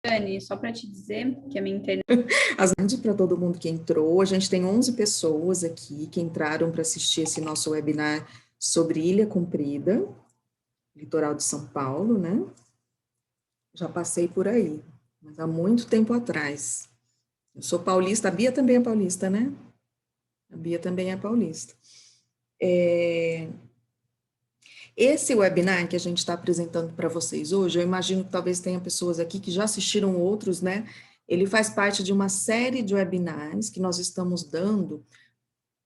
Dani, só para te dizer que a minha internet... Para todo mundo que entrou, a gente tem 11 pessoas aqui que entraram para assistir esse nosso webinar sobre Ilha Comprida, litoral de São Paulo, né? Já passei por aí, mas há muito tempo atrás. Eu sou paulista, a Bia também é paulista, né? A Bia também é paulista. Esse webinar que a gente está apresentando para vocês hoje, eu imagino que talvez tenha pessoas aqui que já assistiram outros, né? Ele faz parte de uma série de webinars que nós estamos dando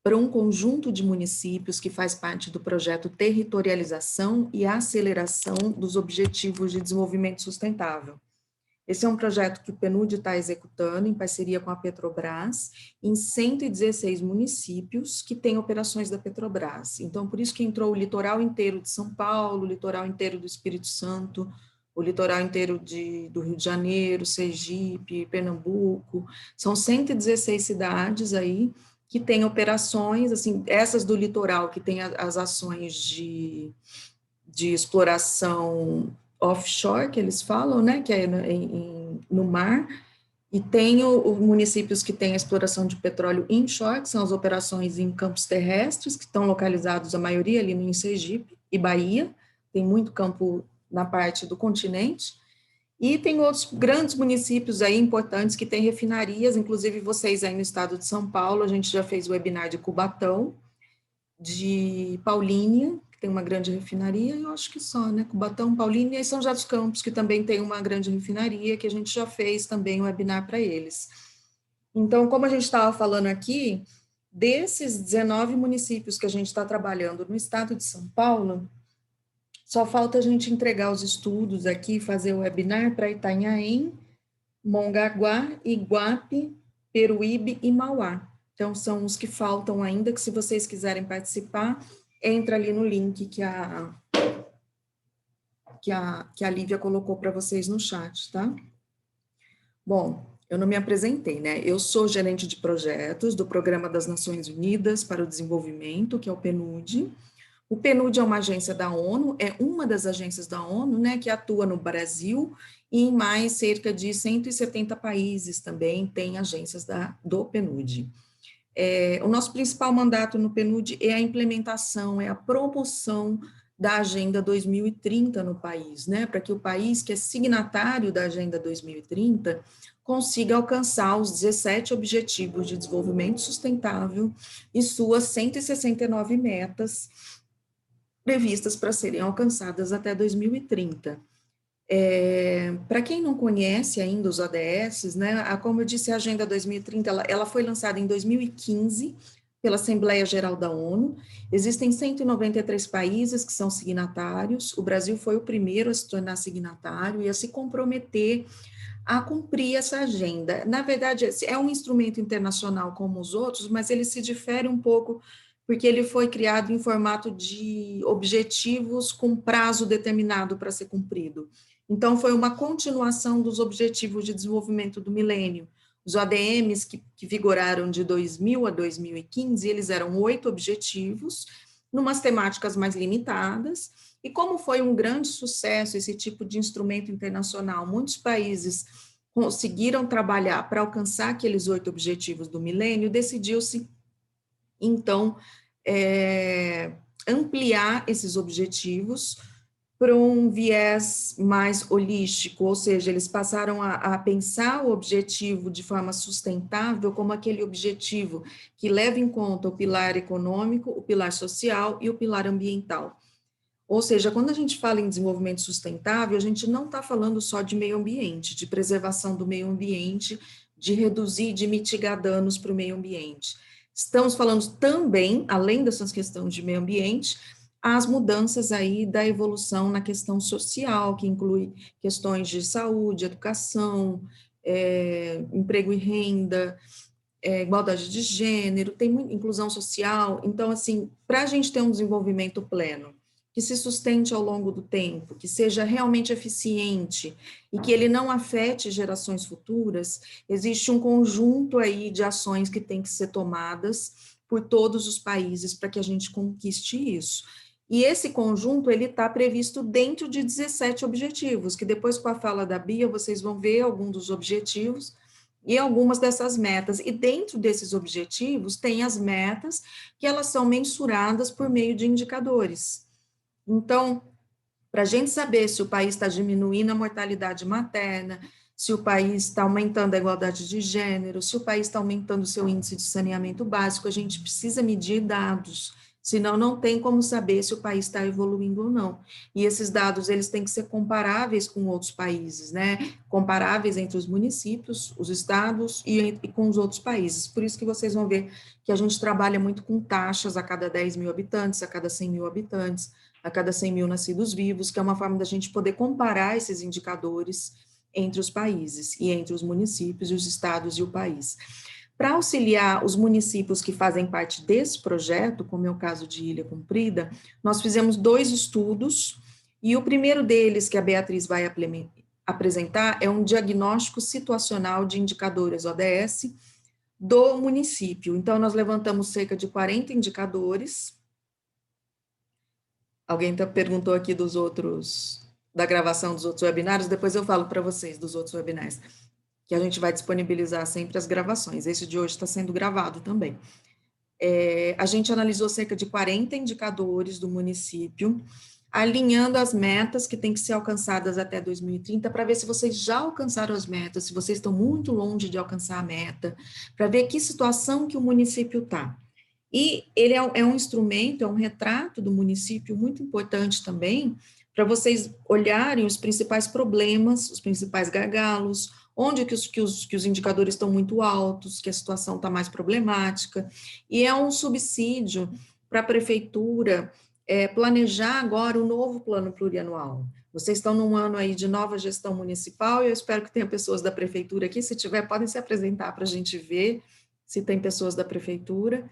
para um conjunto de municípios que faz parte do projeto Territorialização e Aceleração dos Objetivos de Desenvolvimento Sustentável. Esse é um projeto que o PNUD está executando em parceria com a Petrobras, em 116 municípios que têm operações da Petrobras. Então, por isso que entrou o litoral inteiro de São Paulo, o litoral inteiro do Espírito Santo, o litoral inteiro do Rio de Janeiro, Sergipe, Pernambuco. São 116 cidades aí que têm operações, assim, essas do litoral, que têm as ações de exploração offshore, que eles falam, né, que é no mar, e tem os municípios que têm a exploração de petróleo inshore, que são as operações em campos terrestres, que estão localizados, a maioria ali em Sergipe e Bahia, tem muito campo na parte do continente, e tem outros grandes municípios aí importantes que têm refinarias, inclusive vocês aí no estado de São Paulo, a gente já fez o webinar de Cubatão, de Paulínia, que tem uma grande refinaria, eu acho que só, né, Cubatão, Paulínia e São José dos Campos, que também tem uma grande refinaria, que a gente já fez também um webinar para eles. Então, como a gente estava falando aqui, desses 19 municípios que a gente está trabalhando no estado de São Paulo, só falta a gente entregar os estudos aqui, fazer o webinar para Itanhaém, Mongaguá, Iguape, Peruíbe e Mauá. Então, são os que faltam ainda, que se vocês quiserem participar, entra ali no link que a Lívia colocou para vocês no chat, tá? Bom, eu não me apresentei, né? Eu sou gerente de projetos do Programa das Nações Unidas para o Desenvolvimento, que é o PNUD. O PNUD é uma agência da ONU, é uma das agências da ONU, né, que atua no Brasil e em mais cerca de 170 países também tem agências do PNUD. O nosso principal mandato no PNUD é a implementação, é a promoção da Agenda 2030 no país, né, para que o país que é signatário da Agenda 2030 consiga alcançar os 17 Objetivos de Desenvolvimento Sustentável e suas 169 metas previstas para serem alcançadas até 2030. Para quem não conhece ainda os ODS, né, como eu disse, a Agenda 2030, ela foi lançada em 2015 pela Assembleia Geral da ONU, existem 193 países que são signatários, o Brasil foi o primeiro a se tornar signatário e a se comprometer a cumprir essa agenda. Na verdade, é um instrumento internacional como os outros, mas ele se difere um pouco porque ele foi criado em formato de objetivos com prazo determinado para ser cumprido. Então, foi uma continuação dos Objetivos de Desenvolvimento do Milênio. Os ODMs que vigoraram de 2000 a 2015, eles eram 8 objetivos, numas temáticas mais limitadas, e como foi um grande sucesso esse tipo de instrumento internacional, muitos países conseguiram trabalhar para alcançar aqueles 8 objetivos do milênio, decidiu-se, então, ampliar esses objetivos para um viés mais holístico, ou seja, eles passaram a pensar o objetivo de forma sustentável como aquele objetivo que leva em conta o pilar econômico, o pilar social e o pilar ambiental. Ou seja, quando a gente fala em desenvolvimento sustentável, a gente não está falando só de meio ambiente, de preservação do meio ambiente, de reduzir, de mitigar danos para o meio ambiente. Estamos falando também, além dessas questões de meio ambiente, as mudanças aí da evolução na questão social, que inclui questões de saúde, educação, emprego e renda, igualdade de gênero, tem inclusão social. Então, assim, para a gente ter um desenvolvimento pleno, que se sustente ao longo do tempo, que seja realmente eficiente e que ele não afete gerações futuras, existe um conjunto aí de ações que tem que ser tomadas por todos os países para que a gente conquiste isso. E esse conjunto, ele está previsto dentro de 17 objetivos, que depois com a fala da Bia, vocês vão ver alguns dos objetivos e algumas dessas metas. E dentro desses objetivos, tem as metas que elas são mensuradas por meio de indicadores. Então, para a gente saber se o país está diminuindo a mortalidade materna, se o país está aumentando a igualdade de gênero, se o país está aumentando o seu índice de saneamento básico, a gente precisa medir dados, senão não tem como saber se o país está evoluindo ou não. E esses dados, eles têm que ser comparáveis com outros países, né? Comparáveis entre os municípios, os estados e com os outros países. Por isso que vocês vão ver que a gente trabalha muito com taxas a cada 10 mil habitantes, a cada 100 mil habitantes, a cada 100 mil nascidos vivos, que é uma forma da gente poder comparar esses indicadores entre os países e entre os municípios, os estados e o país. Para auxiliar os municípios que fazem parte desse projeto, como é o caso de Ilha Comprida, nós fizemos 2 estudos, e o primeiro deles, que a Beatriz vai apresentar, é um diagnóstico situacional de indicadores ODS do município. Então, nós levantamos cerca de 40 indicadores. Alguém perguntou aqui dos outros, da gravação dos outros webinários, depois eu falo para vocês dos outros webinários, que a gente vai disponibilizar sempre as gravações. Esse de hoje está sendo gravado também. A gente analisou cerca de 40 indicadores do município, alinhando as metas que têm que ser alcançadas até 2030, para ver se vocês já alcançaram as metas, se vocês estão muito longe de alcançar a meta, para ver que situação que o município está. E ele é um instrumento, é um retrato do município muito importante também, para vocês olharem os principais problemas, os principais gargalos, onde que os indicadores estão muito altos, que a situação está mais problemática, e é um subsídio para a prefeitura planejar agora o novo plano plurianual. Vocês estão num ano aí de nova gestão municipal, e eu espero que tenha pessoas da prefeitura aqui, se tiver, podem se apresentar para a gente ver se tem pessoas da prefeitura.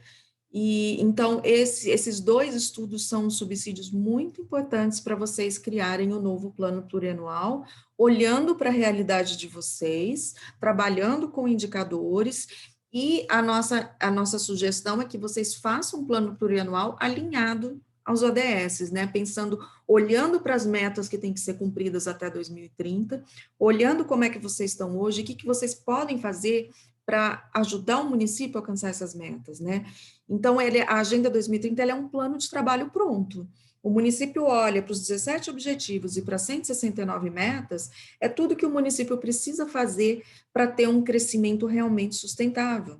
E então, esses 2 estudos são subsídios muito importantes para vocês criarem o novo plano plurianual, olhando para a realidade de vocês, trabalhando com indicadores, e a nossa sugestão é que vocês façam um plano plurianual alinhado aos ODS, né? Pensando, olhando para as metas que têm que ser cumpridas até 2030, olhando como é que vocês estão hoje, o que vocês podem fazer para ajudar o município a alcançar essas metas, né? Então, a Agenda 2030 é um plano de trabalho pronto. O município olha para os 17 objetivos e para 169 metas, é tudo que o município precisa fazer para ter um crescimento realmente sustentável,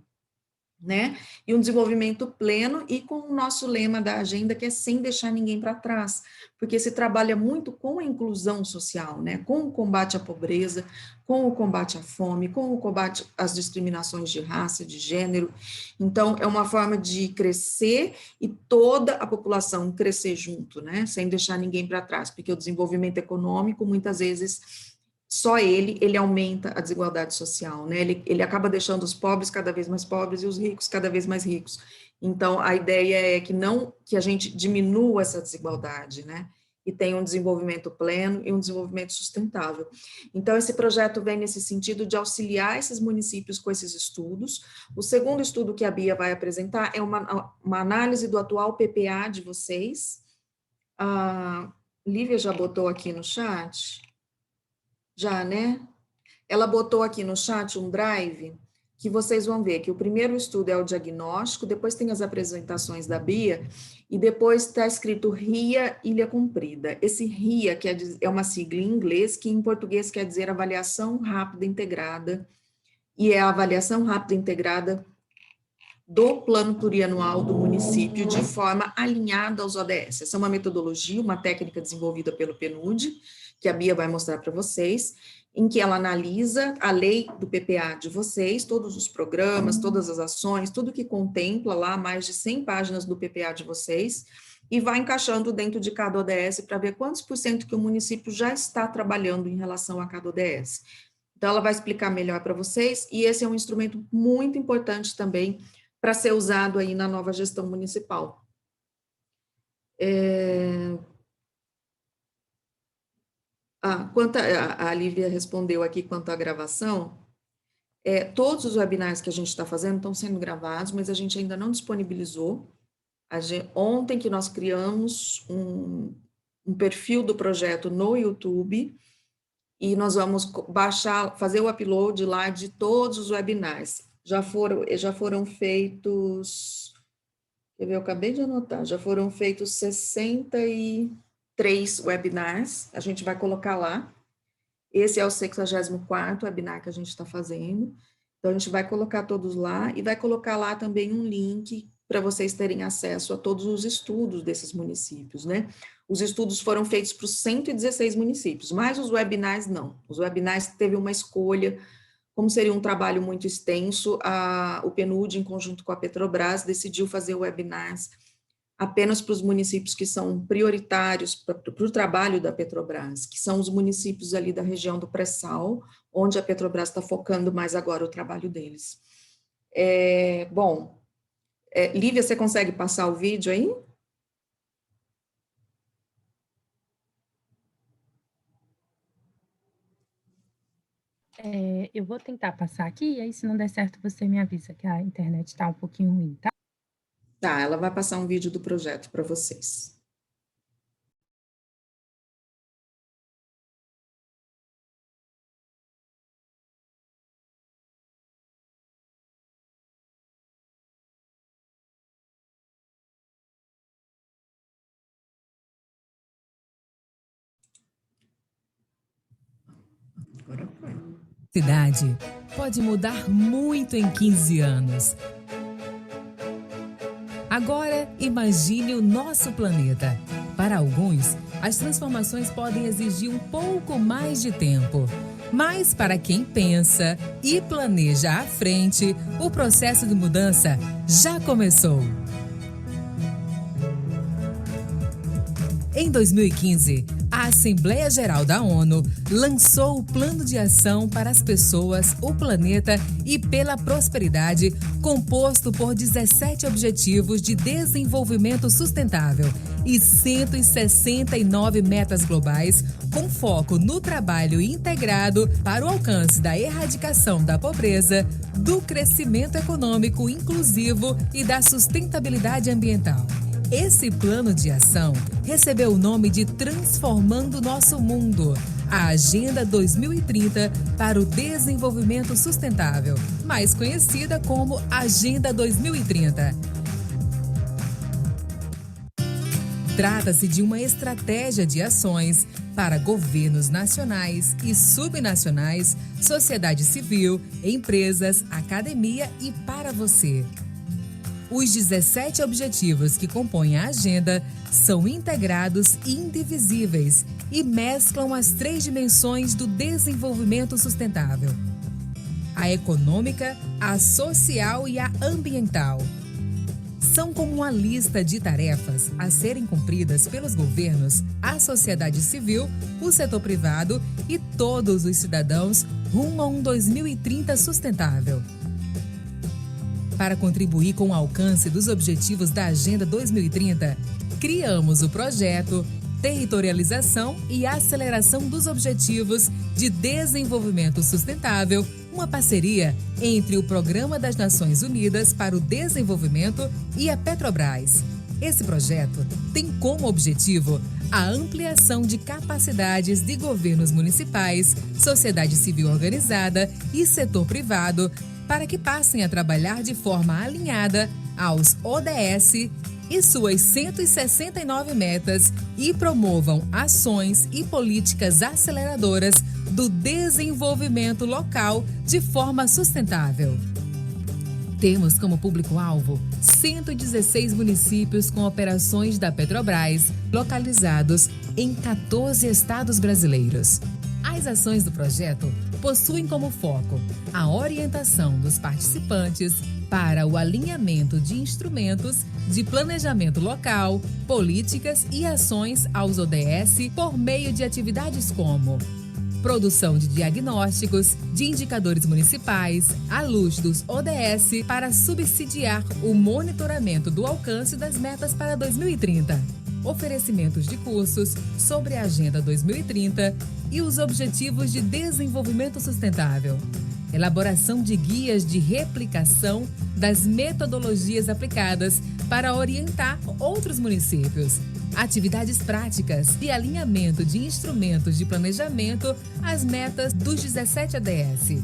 né? E um desenvolvimento pleno, e com o nosso lema da agenda, que é sem deixar ninguém para trás, porque se trabalha muito com a inclusão social, né? Com o combate à pobreza, com o combate à fome, com o combate às discriminações de raça, de gênero. Então, é uma forma de crescer e toda a população crescer junto, né? Sem deixar ninguém para trás, porque o desenvolvimento econômico, muitas vezes, só ele aumenta a desigualdade social, né? Ele acaba deixando os pobres cada vez mais pobres e os ricos cada vez mais ricos. Então, a ideia é que a gente diminua essa desigualdade, né? E tenha um desenvolvimento pleno e um desenvolvimento sustentável. Então, esse projeto vem nesse sentido de auxiliar esses municípios com esses estudos. O segundo estudo que a Bia vai apresentar é uma análise do atual PPA de vocês. A Lívia já botou aqui no chat? Já, né? Ela botou aqui no chat um drive que vocês vão ver que o primeiro estudo é o diagnóstico, depois tem as apresentações da Bia, e depois está escrito RIA Ilha Comprida. Esse RIA é uma sigla em inglês, que em português quer dizer Avaliação Rápida Integrada, e é a avaliação rápida integrada do plano plurianual do município de forma alinhada aos ODS. Essa é uma metodologia, uma técnica desenvolvida pelo PNUD, que a Bia vai mostrar para vocês, em que ela analisa a lei do PPA de vocês, todos os programas, todas as ações, tudo que contempla lá mais de 100 páginas do PPA de vocês, e vai encaixando dentro de cada ODS para ver quantos por cento que o município já está trabalhando em relação a cada ODS. Então, ela vai explicar melhor para vocês, e esse é um instrumento muito importante também para ser usado aí na nova gestão municipal. A Lívia respondeu aqui quanto à gravação, todos os webinars que a gente está fazendo estão sendo gravados, mas a gente ainda não disponibilizou Ontem que nós criamos um perfil do projeto no YouTube, e nós vamos fazer o upload lá de todos os webinars. Já foram feitos, eu acabei de anotar, já foram feitos 63 webinars, a gente vai colocar lá. Esse é o 64º webinar que a gente está fazendo. Então, a gente vai colocar todos lá e vai colocar lá também um link para vocês terem acesso a todos os estudos desses municípios, né? Os estudos foram feitos para os 116 municípios, mas os webinars não. Os webinars teve uma escolha, como seria um trabalho muito extenso, o PNUD, em conjunto com a Petrobras, decidiu fazer webinars apenas para os municípios que são prioritários para o trabalho da Petrobras, que são os municípios ali da região do pré-sal, onde a Petrobras está focando mais agora o trabalho deles. Lívia, você consegue passar o vídeo aí? Eu vou tentar passar aqui, e aí se não der certo você me avisa que a internet está um pouquinho ruim, tá? Tá, ela vai passar um vídeo do projeto para vocês. Agora foi. Cidade pode mudar muito em 15 anos. Agora, imagine o nosso planeta. Para alguns, as transformações podem exigir um pouco mais de tempo. Mas para quem pensa e planeja à frente, o processo de mudança já começou. Em 2015, a Assembleia Geral da ONU lançou o Plano de Ação para as Pessoas, o Planeta e pela Prosperidade, composto por 17 Objetivos de Desenvolvimento Sustentável e 169 metas globais, com foco no trabalho integrado para o alcance da erradicação da pobreza, do crescimento econômico inclusivo e da sustentabilidade ambiental. Esse plano de ação recebeu o nome de Transformando Nosso Mundo, a Agenda 2030 para o Desenvolvimento Sustentável, mais conhecida como Agenda 2030. Trata-se de uma estratégia de ações para governos nacionais e subnacionais, sociedade civil, empresas, academia e para você. Os 17 objetivos que compõem a agenda são integrados e indivisíveis e mesclam as 3 dimensões do desenvolvimento sustentável: a econômica, a social e a ambiental. São como uma lista de tarefas a serem cumpridas pelos governos, a sociedade civil, o setor privado e todos os cidadãos rumo a um 2030 sustentável. Para contribuir com o alcance dos objetivos da Agenda 2030, criamos o projeto Territorialização e Aceleração dos Objetivos de Desenvolvimento Sustentável, uma parceria entre o Programa das Nações Unidas para o Desenvolvimento e a Petrobras. Esse projeto tem como objetivo a ampliação de capacidades de governos municipais, sociedade civil organizada e setor privado para que passem a trabalhar de forma alinhada aos ODS e suas 169 metas e promovam ações e políticas aceleradoras do desenvolvimento local de forma sustentável. Temos como público-alvo 116 municípios com operações da Petrobras, localizados em 14 estados brasileiros. As ações do projeto possuem como foco a orientação dos participantes para o alinhamento de instrumentos de planejamento local, políticas e ações aos ODS por meio de atividades como produção de diagnósticos, de indicadores municipais, à luz dos ODS para subsidiar o monitoramento do alcance das metas para 2030. Oferecimentos de cursos sobre a Agenda 2030 e os Objetivos de Desenvolvimento Sustentável. Elaboração de guias de replicação das metodologias aplicadas para orientar outros municípios. Atividades práticas e alinhamento de instrumentos de planejamento às metas dos 17 ADS.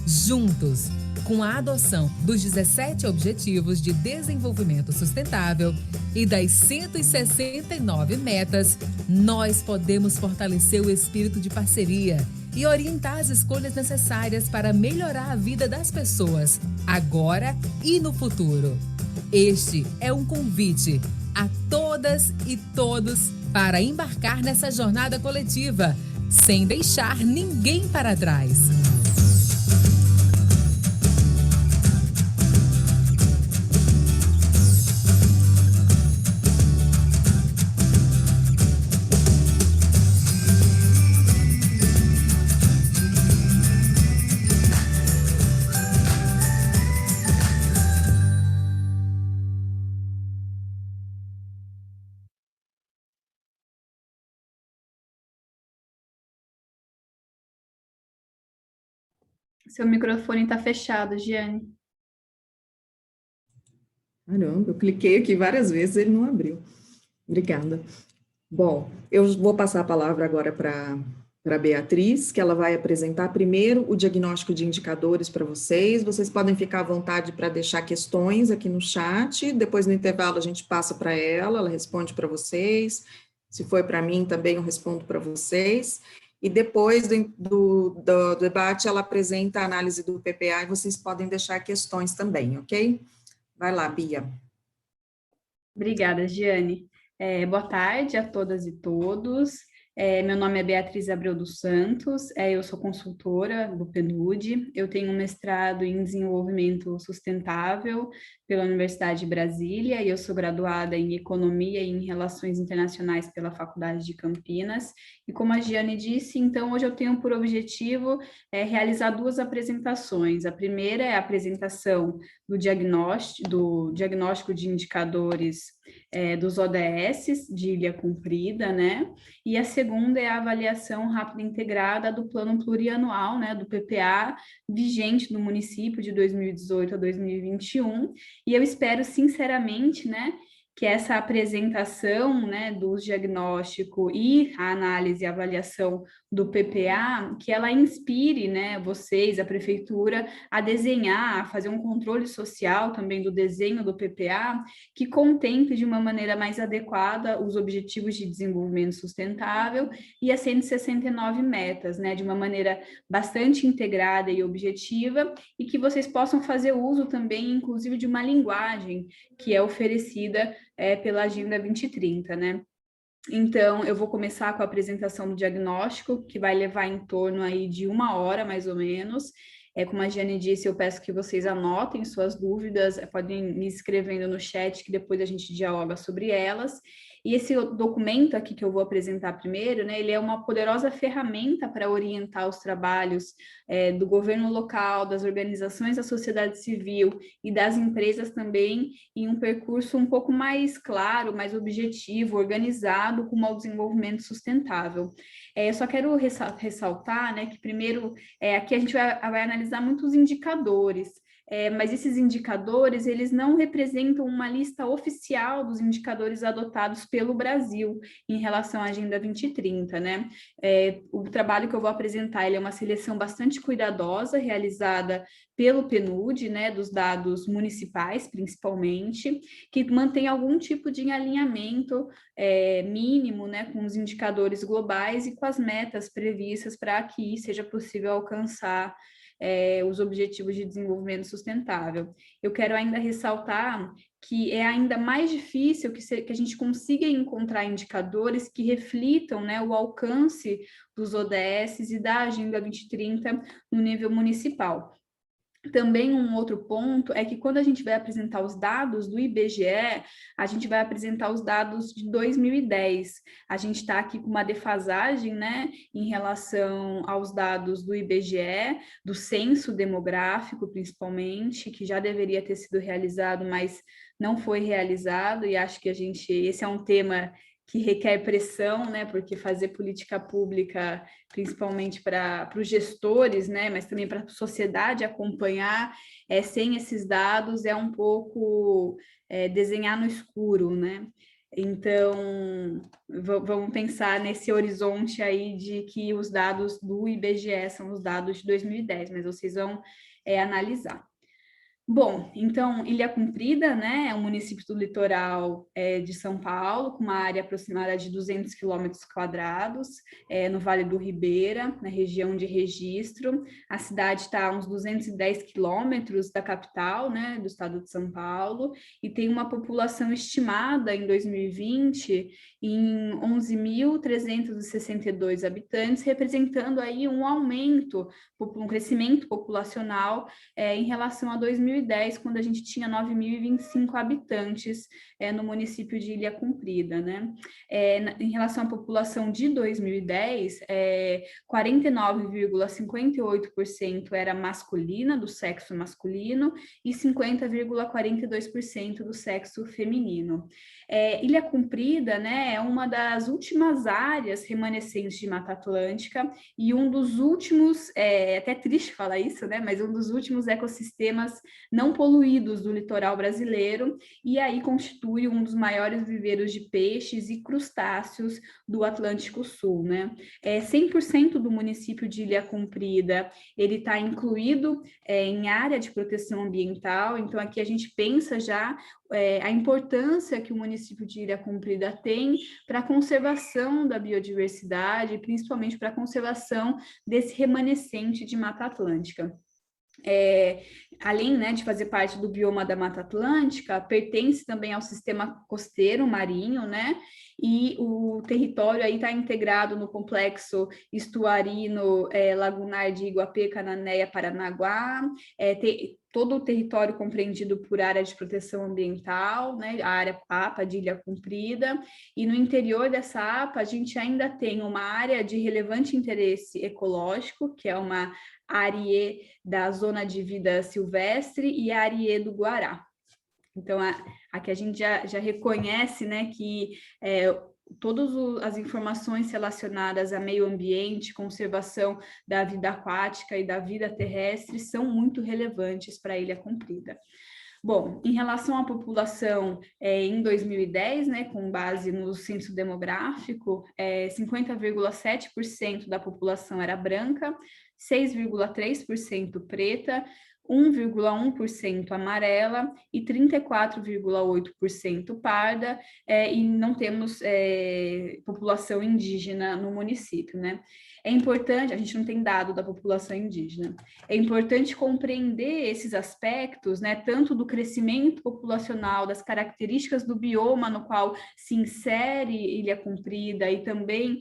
Juntos, com a adoção dos 17 Objetivos de Desenvolvimento Sustentável e das 169 metas, nós podemos fortalecer o espírito de parceria e orientar as escolhas necessárias para melhorar a vida das pessoas, agora e no futuro. Este é um convite a todas e todos para embarcar nessa jornada coletiva, sem deixar ninguém para trás. Seu microfone está fechado, Giane. Caramba, eu cliquei aqui várias vezes, ele não abriu. Obrigada. Bom, eu vou passar a palavra agora para a Beatriz, que ela vai apresentar primeiro o diagnóstico de indicadores para vocês. Vocês podem ficar à vontade para deixar questões aqui no chat, depois no intervalo a gente passa para ela responde para vocês. Se for para mim também eu respondo para vocês. E depois do debate ela apresenta a análise do PPA e vocês podem deixar questões também, ok? Vai lá, Bia. Obrigada, Giane. Boa tarde a todas e todos. Meu nome é Beatriz Abreu dos Santos, eu sou consultora do PNUD, eu tenho um mestrado em desenvolvimento sustentável pela Universidade de Brasília e eu sou graduada em Economia e em Relações Internacionais pela Faculdade de Campinas. E como a Giane disse, então hoje eu tenho por objetivo realizar duas apresentações. A primeira é a apresentação do diagnóstico de indicadores dos ODS de Ilha Cumprida, né? E a segunda é a avaliação rápida integrada do plano plurianual, né, do PPA, vigente no município de 2018 a 2021. E eu espero, sinceramente, né, que essa apresentação, né, do diagnóstico e a análise e avaliação do PPA, que ela inspire, né, vocês, a prefeitura, a desenhar, a fazer um controle social também do desenho do PPA, que contemple de uma maneira mais adequada os objetivos de desenvolvimento sustentável e as 169 metas, né, de uma maneira bastante integrada e objetiva, e que vocês possam fazer uso também, inclusive, de uma linguagem que é oferecida pela Agenda 2030, né? Então, eu vou começar com a apresentação do diagnóstico, que vai levar em torno aí de 1 hora, mais ou menos. Como a Giane disse, eu peço que vocês anotem suas dúvidas, podem me escrevendo no chat, que depois a gente dialoga sobre elas. E esse documento aqui que eu vou apresentar primeiro, né, ele é uma poderosa ferramenta para orientar os trabalhos do governo local, das organizações da sociedade civil e das empresas também, em um percurso um pouco mais claro, mais objetivo, organizado, com o desenvolvimento sustentável. Eu só quero ressaltar, né, que primeiro, aqui a gente vai analisar muitos indicadores, mas esses indicadores, eles não representam uma lista oficial dos indicadores adotados pelo Brasil em relação à Agenda 2030, né? O trabalho que eu vou apresentar, ele é uma seleção bastante cuidadosa, realizada pelo PNUD, né, dos dados municipais, principalmente, que mantém algum tipo de alinhamento mínimo, né, com os indicadores globais e com as metas previstas para que seja possível alcançar os Objetivos de Desenvolvimento Sustentável. Eu quero ainda ressaltar que é ainda mais difícil que a gente consiga encontrar indicadores que reflitam, né, o alcance dos ODS e da Agenda 2030 no nível municipal. Também um outro ponto é que quando a gente vai apresentar os dados do IBGE, a gente vai apresentar os dados de 2010. A gente está aqui com uma defasagem, né, em relação aos dados do IBGE, do censo demográfico, principalmente, que já deveria ter sido realizado, mas não foi realizado, e acho que esse é um tema que requer pressão, né, porque fazer política pública, principalmente para os gestores, né, mas também para a sociedade acompanhar, sem esses dados é um pouco desenhar no escuro, né? Então, vamos pensar nesse horizonte aí de que os dados do IBGE são os dados de 2010, mas vocês vão analisar. Bom, então, Ilha Comprida, né, é um município do litoral de São Paulo, com uma área aproximada de 200 quilômetros quadrados, no Vale do Ribeira, na região de Registro. A cidade está a uns 210 quilômetros da capital, né, do estado de São Paulo, e tem uma população estimada em 2020 em 11.362 habitantes, representando aí um aumento, um crescimento populacional em relação a 2010, quando a gente tinha 9.025 habitantes no município de Ilha Comprida, né? Em relação à população de 2010, 49,58% era masculina, do sexo masculino, e 50,42% do sexo feminino. Ilha Comprida, né, é uma das últimas áreas remanescentes de Mata Atlântica e um dos últimos, até triste falar isso, né, mas um dos últimos ecossistemas não poluídos do litoral brasileiro, e aí constitui um dos maiores viveiros de peixes e crustáceos do Atlântico Sul, né? 100% do município de Ilha Comprida, ele está incluído em área de proteção ambiental, então aqui a gente pensa já a importância que o município de Ilha Comprida tem para a conservação da biodiversidade, principalmente para a conservação desse remanescente de Mata Atlântica. Além, né, de fazer parte do bioma da Mata Atlântica, pertence também ao sistema costeiro marinho, né? E o território aí está integrado no complexo estuarino lagunar de Iguapé, Cananéia, Paranaguá, todo o território compreendido por área de proteção ambiental, né, a área APA de Ilha Comprida, e no interior dessa APA a gente ainda tem uma área de relevante interesse ecológico, que é uma ARIE da Zona de Vida Silvestre e a ARIE do Guará. Então, aqui a gente já reconhece, né, que todas as informações relacionadas a meio ambiente, conservação da vida aquática e da vida terrestre são muito relevantes para a Ilha Comprida. Bom, em relação à população, em 2010, né, com base no censo demográfico, 50,7% da população era branca, 6,3% preta, 1,1% amarela e 34,8% parda, e não temos população indígena no município, né? É importante, a gente não tem dado da população indígena, é importante compreender esses aspectos, né, tanto do crescimento populacional, das características do bioma no qual se insere Ilha Comprida e também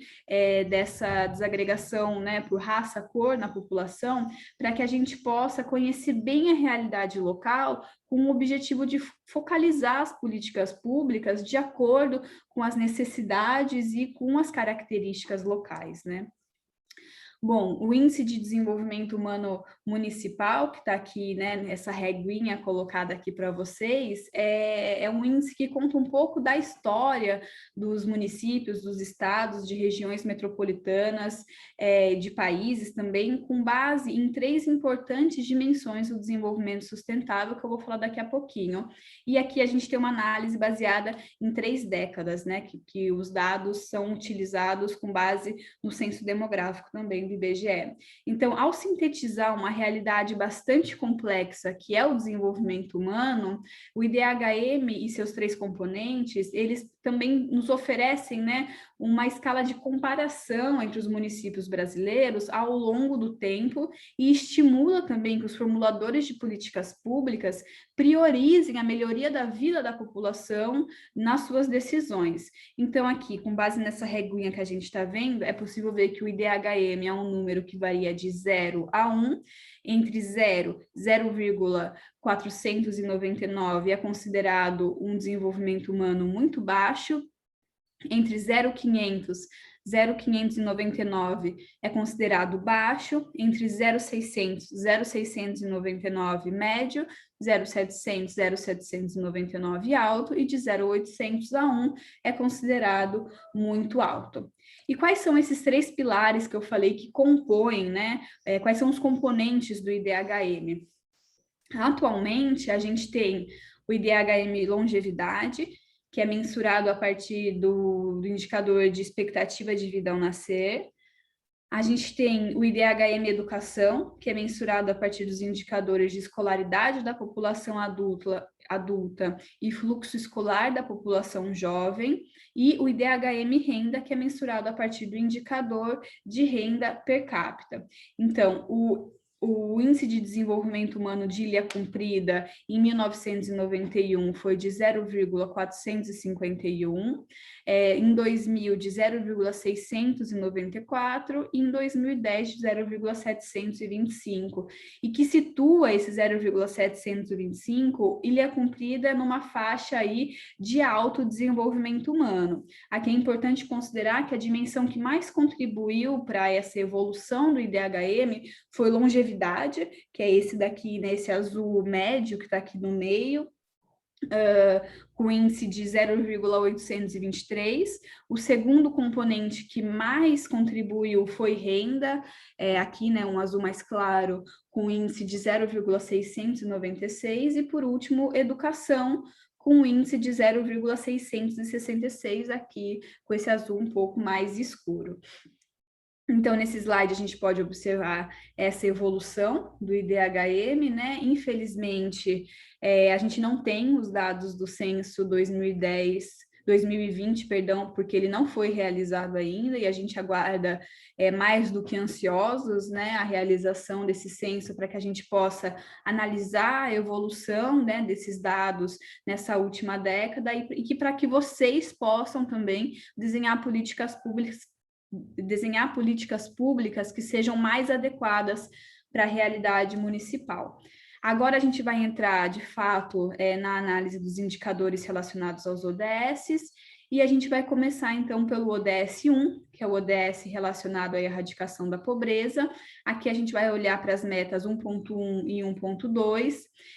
dessa desagregação, né, por raça, cor na população, para que a gente possa conhecer bem a realidade local com o objetivo de focalizar as políticas públicas de acordo com as necessidades e com as características locais, né? Bom, o Índice de Desenvolvimento Humano Municipal, que está aqui, né, essa reguinha colocada aqui para vocês, é um índice que conta um pouco da história dos municípios, dos estados, de regiões metropolitanas, de países também, com base em 3 importantes dimensões do desenvolvimento sustentável, que eu vou falar daqui a pouquinho. E aqui a gente tem uma análise baseada em 3 décadas, né, que os dados são utilizados com base no censo demográfico também do IBGE. Então, ao sintetizar uma realidade bastante complexa, que é o desenvolvimento humano, o IDHM e seus 3 componentes, eles também nos oferecem, né, uma escala de comparação entre os municípios brasileiros ao longo do tempo e estimula também que os formuladores de políticas públicas priorizem a melhoria da vida da população nas suas decisões. Então, aqui, com base nessa reguinha que a gente está vendo, é possível ver que o IDHM é um número que varia de 0 a 1, entre 0,499 é considerado um desenvolvimento humano muito baixo, entre 0,500 0,599 é considerado baixo, entre 0,600 e 0,699 médio, 0,700, 0,799 alto, e de 0,800 a 1 é considerado muito alto. E quais são esses 3 pilares que eu falei que compõem, né? Quais são os componentes do IDHM? Atualmente, a gente tem o IDHM longevidade, que é mensurado a partir do indicador de expectativa de vida ao nascer. A gente tem o IDHM Educação, que é mensurado a partir dos indicadores de escolaridade da população adulta e fluxo escolar da população jovem, e o IDHM Renda, que é mensurado a partir do indicador de renda per capita. Então, o Índice de Desenvolvimento Humano de Ilha Comprida, em 1991, foi de 0,451, em 2000, de 0,694, e em 2010, de 0,725, e que situa esse 0,725, Ilha Comprida, numa faixa aí de alto desenvolvimento humano. Aqui é importante considerar que a dimensão que mais contribuiu para essa evolução do IDHM foi longevidade, que é esse daqui, né, esse azul médio que está aqui no meio, com índice de 0,823. O segundo componente que mais contribuiu foi renda, aqui, né, um azul mais claro, com índice de 0,696, e por último, educação, com índice de 0,666, aqui com esse azul um pouco mais escuro. Então, nesse slide, a gente pode observar essa evolução do IDHM, né? Infelizmente, a gente não tem os dados do censo 2020, perdão, porque ele não foi realizado ainda, e a gente aguarda mais do que ansiosos, né, a realização desse censo para que a gente possa analisar a evolução, né, desses dados nessa última década, e que para que vocês possam também desenhar políticas públicas que sejam mais adequadas para a realidade municipal. Agora a gente vai entrar, de fato, na análise dos indicadores relacionados aos ODSs, e a gente vai começar, então, pelo ODS 1, que é o ODS relacionado à erradicação da pobreza. Aqui a gente vai olhar para as metas 1.1 e 1.2.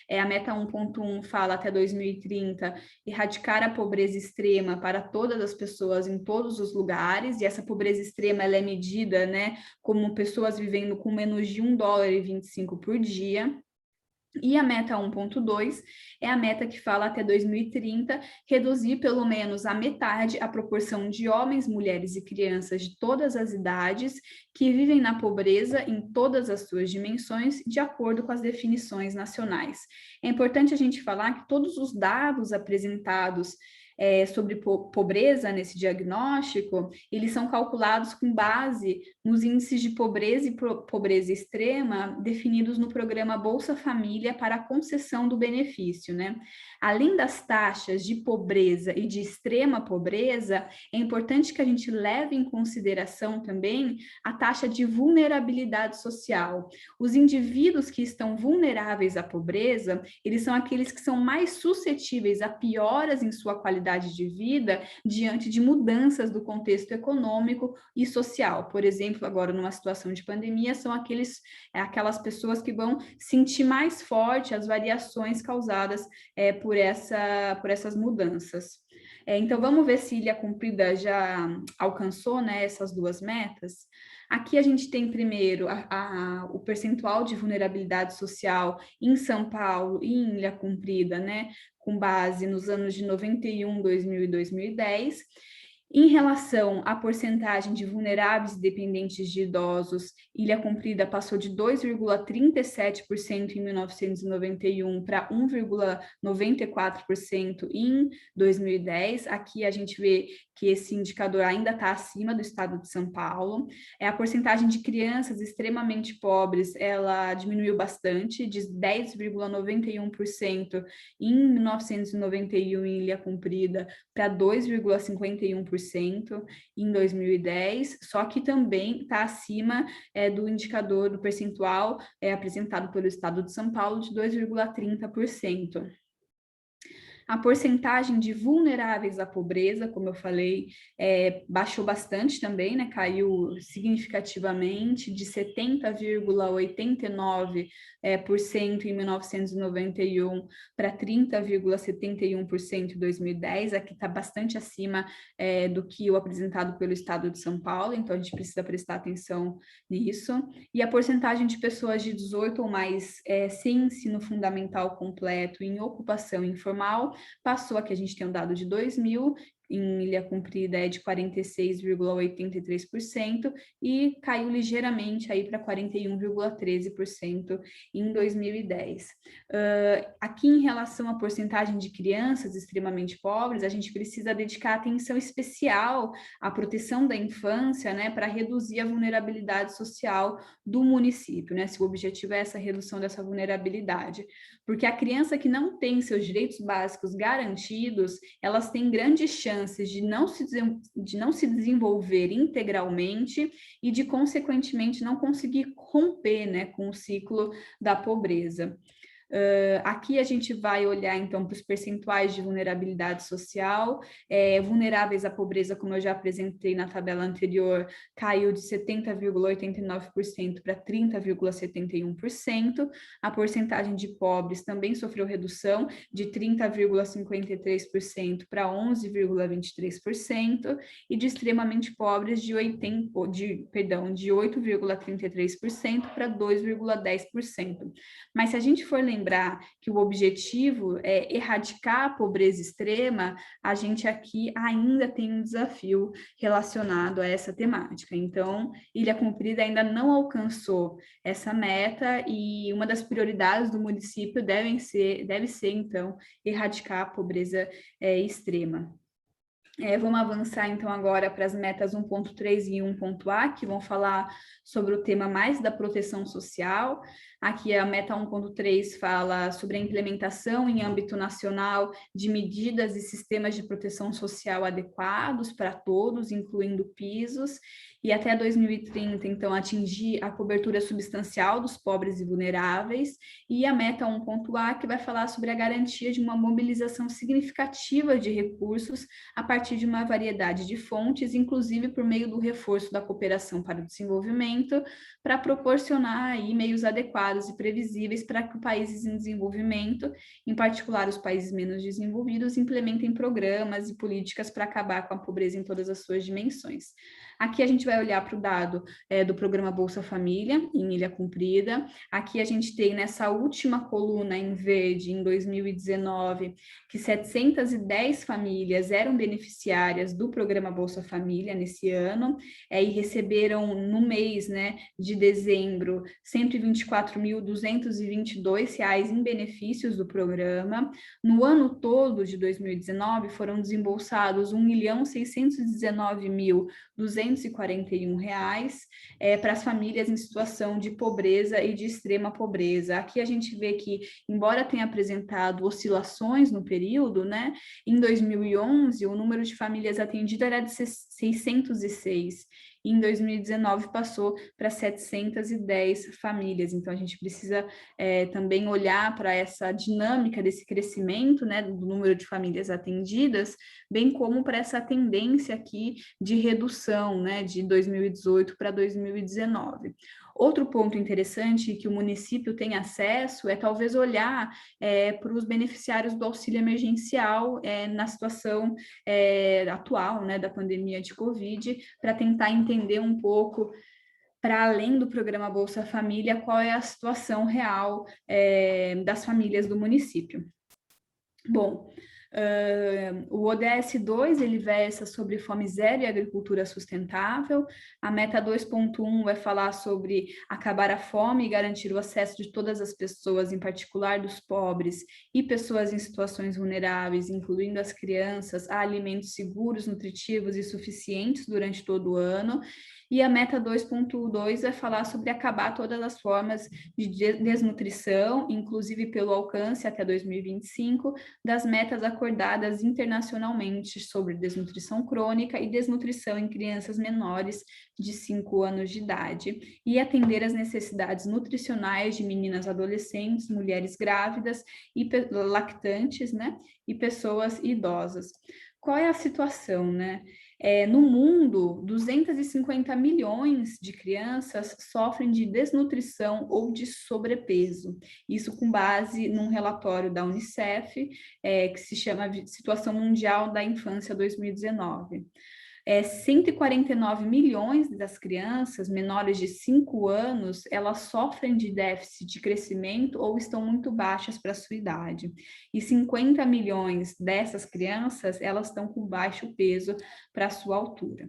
A meta 1.1 fala até 2030 erradicar a pobreza extrema para todas as pessoas em todos os lugares, e essa pobreza extrema ela é medida, né, como pessoas vivendo com menos de $1,25 por dia. E a meta 1.2 é a meta que fala até 2030 reduzir pelo menos a metade a proporção de homens, mulheres e crianças de todas as idades que vivem na pobreza em todas as suas dimensões, de acordo com as definições nacionais. É importante a gente falar que todos os dados apresentados sobre pobreza nesse diagnóstico, eles são calculados com base nos índices de pobreza e pobreza extrema definidos no programa Bolsa Família para a concessão do benefício, né? Além das taxas de pobreza e de extrema pobreza, é importante que a gente leve em consideração também a taxa de vulnerabilidade social. Os indivíduos que estão vulneráveis à pobreza, eles são aqueles que são mais suscetíveis a pioras em sua qualidade de vida diante de mudanças do contexto econômico e social. Por exemplo, agora numa situação de pandemia, são aquelas pessoas que vão sentir mais forte as variações causadas por essas mudanças. Então, vamos ver se Ilha Comprida já alcançou, né, essas duas metas. Aqui a gente tem primeiro o percentual de vulnerabilidade social em São Paulo e em Ilha Comprida, né, com base nos anos de 91, 2000 e 2010. Em relação à porcentagem de vulneráveis e dependentes de idosos, Ilha Comprida passou de 2,37% em 1991 para 1,94% em 2010. Aqui a gente vê que esse indicador ainda está acima do estado de São Paulo. A porcentagem de crianças extremamente pobres, ela diminuiu bastante, de 10,91% em 1991 em Ilha Comprida para 2,51% em 2010, só que também está acima do indicador do percentual apresentado pelo estado de São Paulo de 2,30%. A porcentagem de vulneráveis à pobreza, como eu falei, baixou bastante também, né? Caiu significativamente de 70,89% em 1991 para 30,71% em 2010. Aqui está bastante acima do que o apresentado pelo Estado de São Paulo, então a gente precisa prestar atenção nisso. E a porcentagem de pessoas de 18 ou mais sem ensino fundamental completo em ocupação informal passou, aqui a gente tem um dado de 2000, em Ilha Comprida é de 46,83% e caiu ligeiramente aí para 41,13% em 2010. Aqui em relação à porcentagem de crianças extremamente pobres, a gente precisa dedicar atenção especial à proteção da infância, né, para reduzir a vulnerabilidade social do município, né, se o objetivo é essa redução dessa vulnerabilidade, porque a criança que não tem seus direitos básicos garantidos, elas têm grandes chances de não se desenvolver integralmente e de, consequentemente, não conseguir romper, né, com o ciclo da pobreza. Aqui a gente vai olhar, então, para os percentuais de vulnerabilidade social. Vulneráveis à pobreza, como eu já apresentei na tabela anterior, caiu de 70,89% para 30,71%. A porcentagem de pobres também sofreu redução de 30,53% para 11,23%, e de extremamente pobres de 8,33% para 2,10%. Mas se a gente for lembrar que o objetivo é erradicar a pobreza extrema, a gente aqui ainda tem um desafio relacionado a essa temática. Então, Ilha Comprida ainda não alcançou essa meta e uma das prioridades do município deve ser, então, erradicar a pobreza extrema. Vamos avançar, então, agora para as metas 1.3 e 1.A, que vão falar sobre o tema mais da proteção social. Aqui a meta 1.3 fala sobre a implementação em âmbito nacional de medidas e sistemas de proteção social adequados para todos, incluindo pisos, e até 2030, então, atingir a cobertura substancial dos pobres e vulneráveis. E a meta 1.A, que vai falar sobre a garantia de uma mobilização significativa de recursos a partir de uma variedade de fontes, inclusive por meio do reforço da cooperação para o desenvolvimento, para proporcionar aí meios adequados e previsíveis para que países em desenvolvimento, em particular os países menos desenvolvidos, implementem programas e políticas para acabar com a pobreza em todas as suas dimensões. Aqui a gente vai olhar para o dado do programa Bolsa Família, em Ilha Comprida. Aqui a gente tem nessa última coluna em verde, em 2019, que 710 famílias eram beneficiárias do programa Bolsa Família nesse ano, e receberam no mês, né, de dezembro, R$ 124.222 em benefícios do programa. No ano todo de 2019, foram desembolsados R$ 1.619.241 para as famílias em situação de pobreza e de extrema pobreza. Aqui a gente vê que, embora tenha apresentado oscilações no período, né, em 2011, o número de famílias atendidas era de 606, e em 2019 passou para 710 famílias. Então, a gente precisa também olhar para essa dinâmica desse crescimento, né, do número de famílias atendidas, bem como para essa tendência aqui de redução, né, de 2018 para 2019. Outro ponto interessante que o município tem acesso é talvez olhar para os beneficiários do auxílio emergencial na situação atual, né, da pandemia de Covid, para tentar entender um pouco, para além do programa Bolsa Família, qual é a situação real das famílias do município. Bom, o ODS 2, ele versa sobre fome zero e agricultura sustentável. A meta 2.1 vai falar sobre acabar a fome e garantir o acesso de todas as pessoas, em particular dos pobres e pessoas em situações vulneráveis, incluindo as crianças, a alimentos seguros, nutritivos e suficientes durante todo o ano. E a meta 2.2 vai falar sobre acabar todas as formas de desnutrição, inclusive pelo alcance até 2025 das metas acordadas internacionalmente sobre desnutrição crônica e desnutrição em crianças menores de 5 anos de idade, e atender às necessidades nutricionais de meninas adolescentes, mulheres grávidas e lactantes, né, e pessoas idosas. Qual é a situação, né? No mundo, 250 milhões de crianças sofrem de desnutrição ou de sobrepeso. Isso com base num relatório da Unicef, que se chama Situação Mundial da Infância 2019. 149 milhões das crianças menores de 5 anos, elas sofrem de déficit de crescimento ou estão muito baixas para a sua idade. E 50 milhões dessas crianças, elas estão com baixo peso para a sua altura.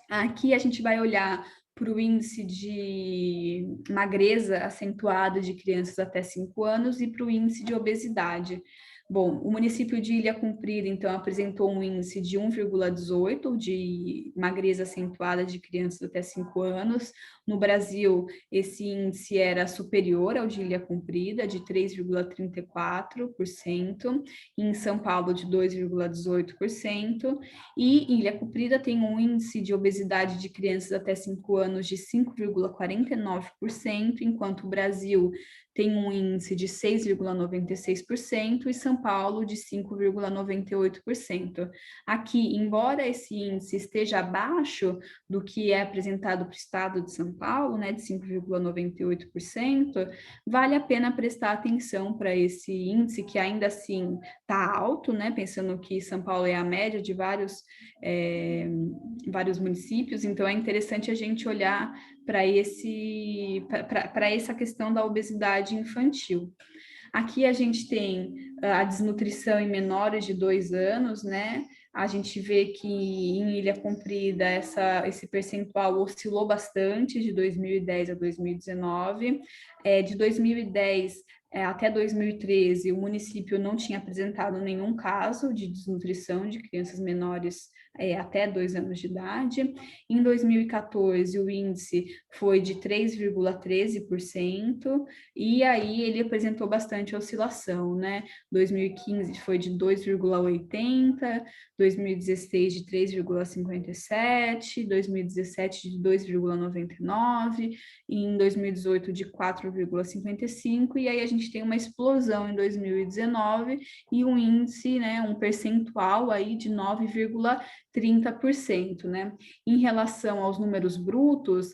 Aqui a gente vai olhar para o índice de magreza acentuada de crianças até 5 anos e para o índice de obesidade. Bom, o município de Ilha Comprida, então, apresentou um índice de 1,18 de magreza acentuada de crianças até 5 anos. No Brasil, esse índice era superior ao de Ilha Comprida, de 3,34%, e em São Paulo, de 2,18%, e Ilha Comprida tem um índice de obesidade de crianças até 5 anos de 5,49%, enquanto o Brasil tem um índice de 6,96% e São Paulo de 5,98%. Aqui, embora esse índice esteja abaixo do que é apresentado para o estado de São Paulo, né, de 5,98%, vale a pena prestar atenção para esse índice, que ainda assim está alto, né, pensando que São Paulo é a média de vários municípios, então é interessante a gente olhar para essa questão da obesidade infantil. Aqui a gente tem a desnutrição em menores de 2 anos, né? A gente vê que em Ilha Comprida esse percentual oscilou bastante de 2010 a 2019. De 2010 até 2013, o município não tinha apresentado nenhum caso de desnutrição de crianças menores até 2 anos de idade. Em 2014, o índice foi de 3,13%, e aí ele apresentou bastante oscilação, né? 2015 foi de 2,80%, 2016 de 3,57%, 2017 de 2,99%, e em 2018 de 4,55%, e aí a gente tem uma explosão em 2019 e um índice, né, um percentual aí de 9,30%, né? Em relação aos números brutos,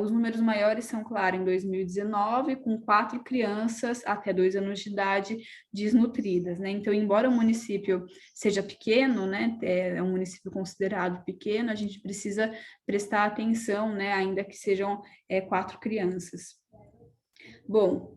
os números maiores são, claro, em 2019, com 4 crianças até 2 anos de idade desnutridas, né? Então, embora o município seja pequeno, né, é um município considerado pequeno, a gente precisa prestar atenção, né, ainda que sejam 4 crianças. Bom,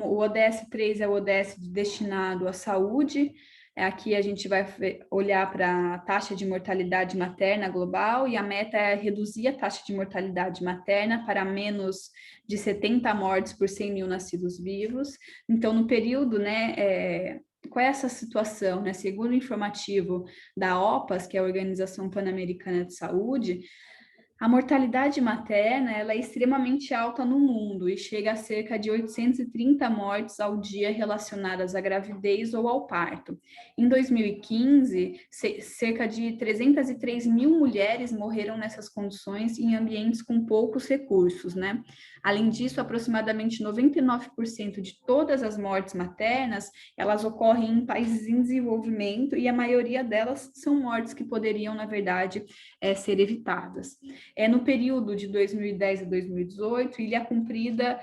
o ODS 3 é o ODS destinado à saúde. Aqui a gente vai olhar para a taxa de mortalidade materna global, e a meta é reduzir a taxa de mortalidade materna para menos de 70 mortes por 100 mil nascidos vivos. Então, no período, né, qual é essa situação, né? Segundo o informativo da OPAS, que é a Organização Pan-Americana de Saúde, a mortalidade materna ela é extremamente alta no mundo e chega a cerca de 830 mortes ao dia relacionadas à gravidez ou ao parto. Em 2015, cerca de 303 mil mulheres morreram nessas condições em ambientes com poucos recursos, né? Além disso, aproximadamente 99% de todas as mortes maternas, elas ocorrem em países em desenvolvimento, e a maioria delas são mortes que poderiam, na verdade, ser evitadas. No período de 2010 a 2018, Ilha Comprida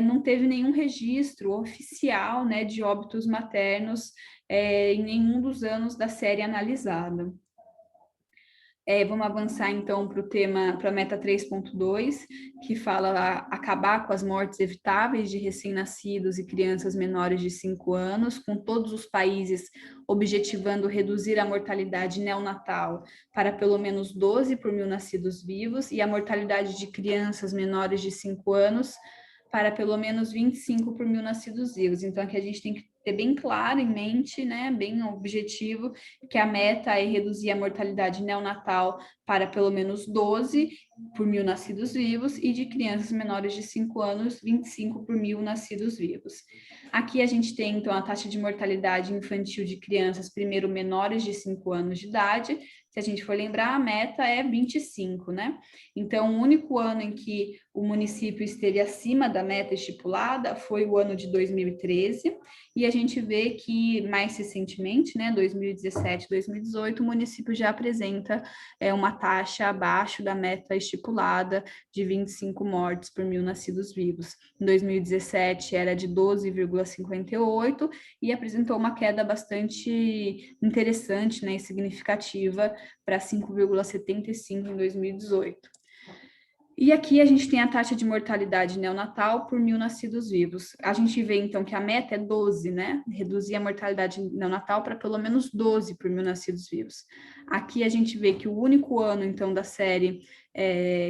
não teve nenhum registro oficial, né, de óbitos maternos em nenhum dos anos da série analisada. Vamos avançar então para a meta 3.2, que fala acabar com as mortes evitáveis de recém-nascidos e crianças menores de 5 anos, com todos os países objetivando reduzir a mortalidade neonatal para pelo menos 12 por mil nascidos vivos, e a mortalidade de crianças menores de 5 anos para pelo menos 25 por mil nascidos vivos. Então, aqui a gente tem que ter bem claro em mente, né, bem objetivo, que a meta é reduzir a mortalidade neonatal para pelo menos 12 por mil nascidos vivos e de crianças menores de 5 anos, 25 por mil nascidos vivos. Aqui a gente tem, então, a taxa de mortalidade infantil de crianças, primeiro, menores de 5 anos de idade. Se a gente for lembrar, a meta é 25, né? Então, o único ano em que o município esteve acima da meta estipulada foi o ano de 2013, e a gente vê que, mais recentemente, né, 2017, 2018, o município já apresenta uma taxa abaixo da meta estipulada de 25 mortes por mil nascidos vivos. Em 2017 era de 12,58 e apresentou uma queda bastante interessante, né, e significativa para 5,75 em 2018. E aqui a gente tem a taxa de mortalidade neonatal por mil nascidos vivos. A gente vê, então, que a meta é 12, né? Reduzir a mortalidade neonatal para pelo menos 12 por mil nascidos vivos. Aqui a gente vê que o único ano, então, da série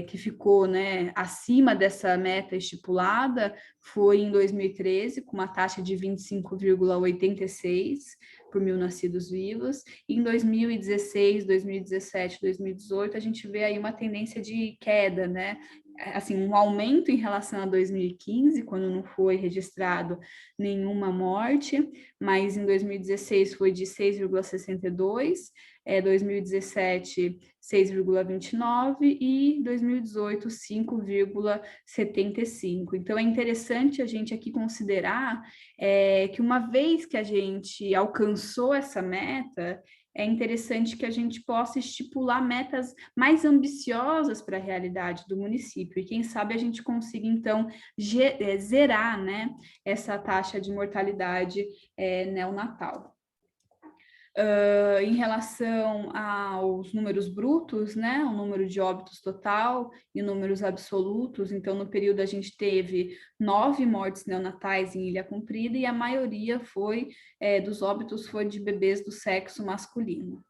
que ficou, né, acima dessa meta estipulada foi em 2013, com uma taxa de 25,86 por mil nascidos vivos. E em 2016, 2017, 2018, a gente vê aí uma tendência de queda, né? Assim, um aumento em relação a 2015, quando não foi registrado nenhuma morte, mas em 2016 foi de 6,62, 2017 6,29 e 2018 5,75. Então é interessante a gente aqui considerar que uma vez que a gente alcançou essa meta, é interessante que a gente possa estipular metas mais ambiciosas para a realidade do município, e quem sabe a gente consiga, então, zerar, né, essa taxa de mortalidade neonatal. Em relação aos números brutos, né, o número de óbitos total e números absolutos, então no período a gente teve 9 mortes neonatais em Ilha Comprida e a maioria dos óbitos foi de bebês do sexo masculino.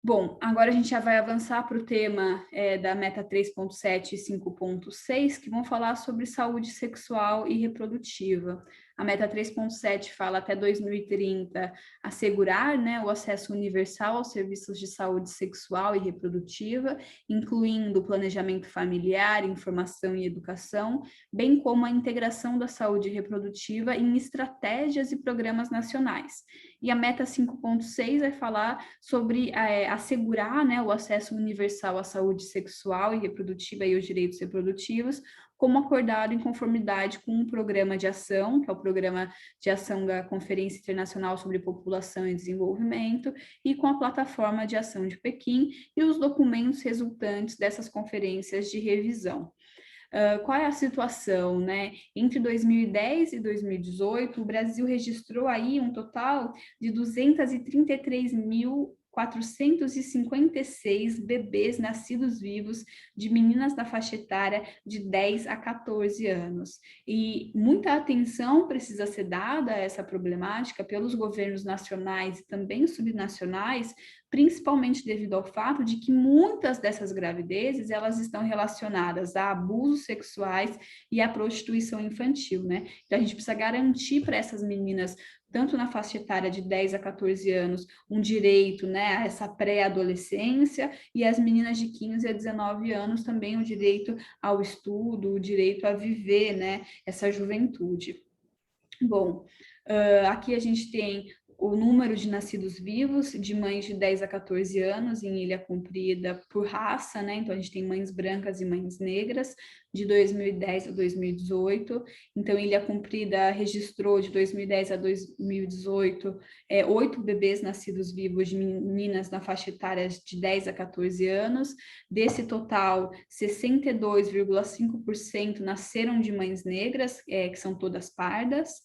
Bom, agora a gente já vai avançar para o tema da meta 3.7 e 5.6, que vão falar sobre saúde sexual e reprodutiva. A meta 3.7 fala até 2030 assegurar, né, o acesso universal aos serviços de saúde sexual e reprodutiva, incluindo planejamento familiar, informação e educação, bem como a integração da saúde reprodutiva em estratégias e programas nacionais. E a meta 5.6 vai falar sobre assegurar, né, o acesso universal à saúde sexual e reprodutiva e os direitos reprodutivos, como acordado em conformidade com um programa de ação, que é o Programa de Ação da Conferência Internacional sobre População e Desenvolvimento, e com a Plataforma de Ação de Pequim e os documentos resultantes dessas conferências de revisão. Qual é a situação, né? Entre 2010 e 2018, o Brasil registrou aí um total de 233.456 bebês nascidos vivos de meninas da faixa etária de 10 a 14 anos. E muita atenção precisa ser dada a essa problemática pelos governos nacionais e também subnacionais, principalmente devido ao fato de que muitas dessas gravidezes elas estão relacionadas a abusos sexuais e à prostituição infantil, né? Então a gente precisa garantir para essas meninas, tanto na faixa etária de 10 a 14 anos, um direito, né, a essa pré-adolescência, e as meninas de 15 a 19 anos também o direito ao estudo, o direito a viver, né, essa juventude. Bom, aqui a gente tem o número de nascidos vivos de mães de 10 a 14 anos em Ilha Comprida por raça, né? Então a gente tem mães brancas e mães negras de 2010 a 2018. Então Ilha Comprida registrou de 2010 a 2018 8 bebês nascidos vivos de meninas na faixa etária de 10 a 14 anos. Desse total, 62,5% nasceram de mães negras, que são todas pardas.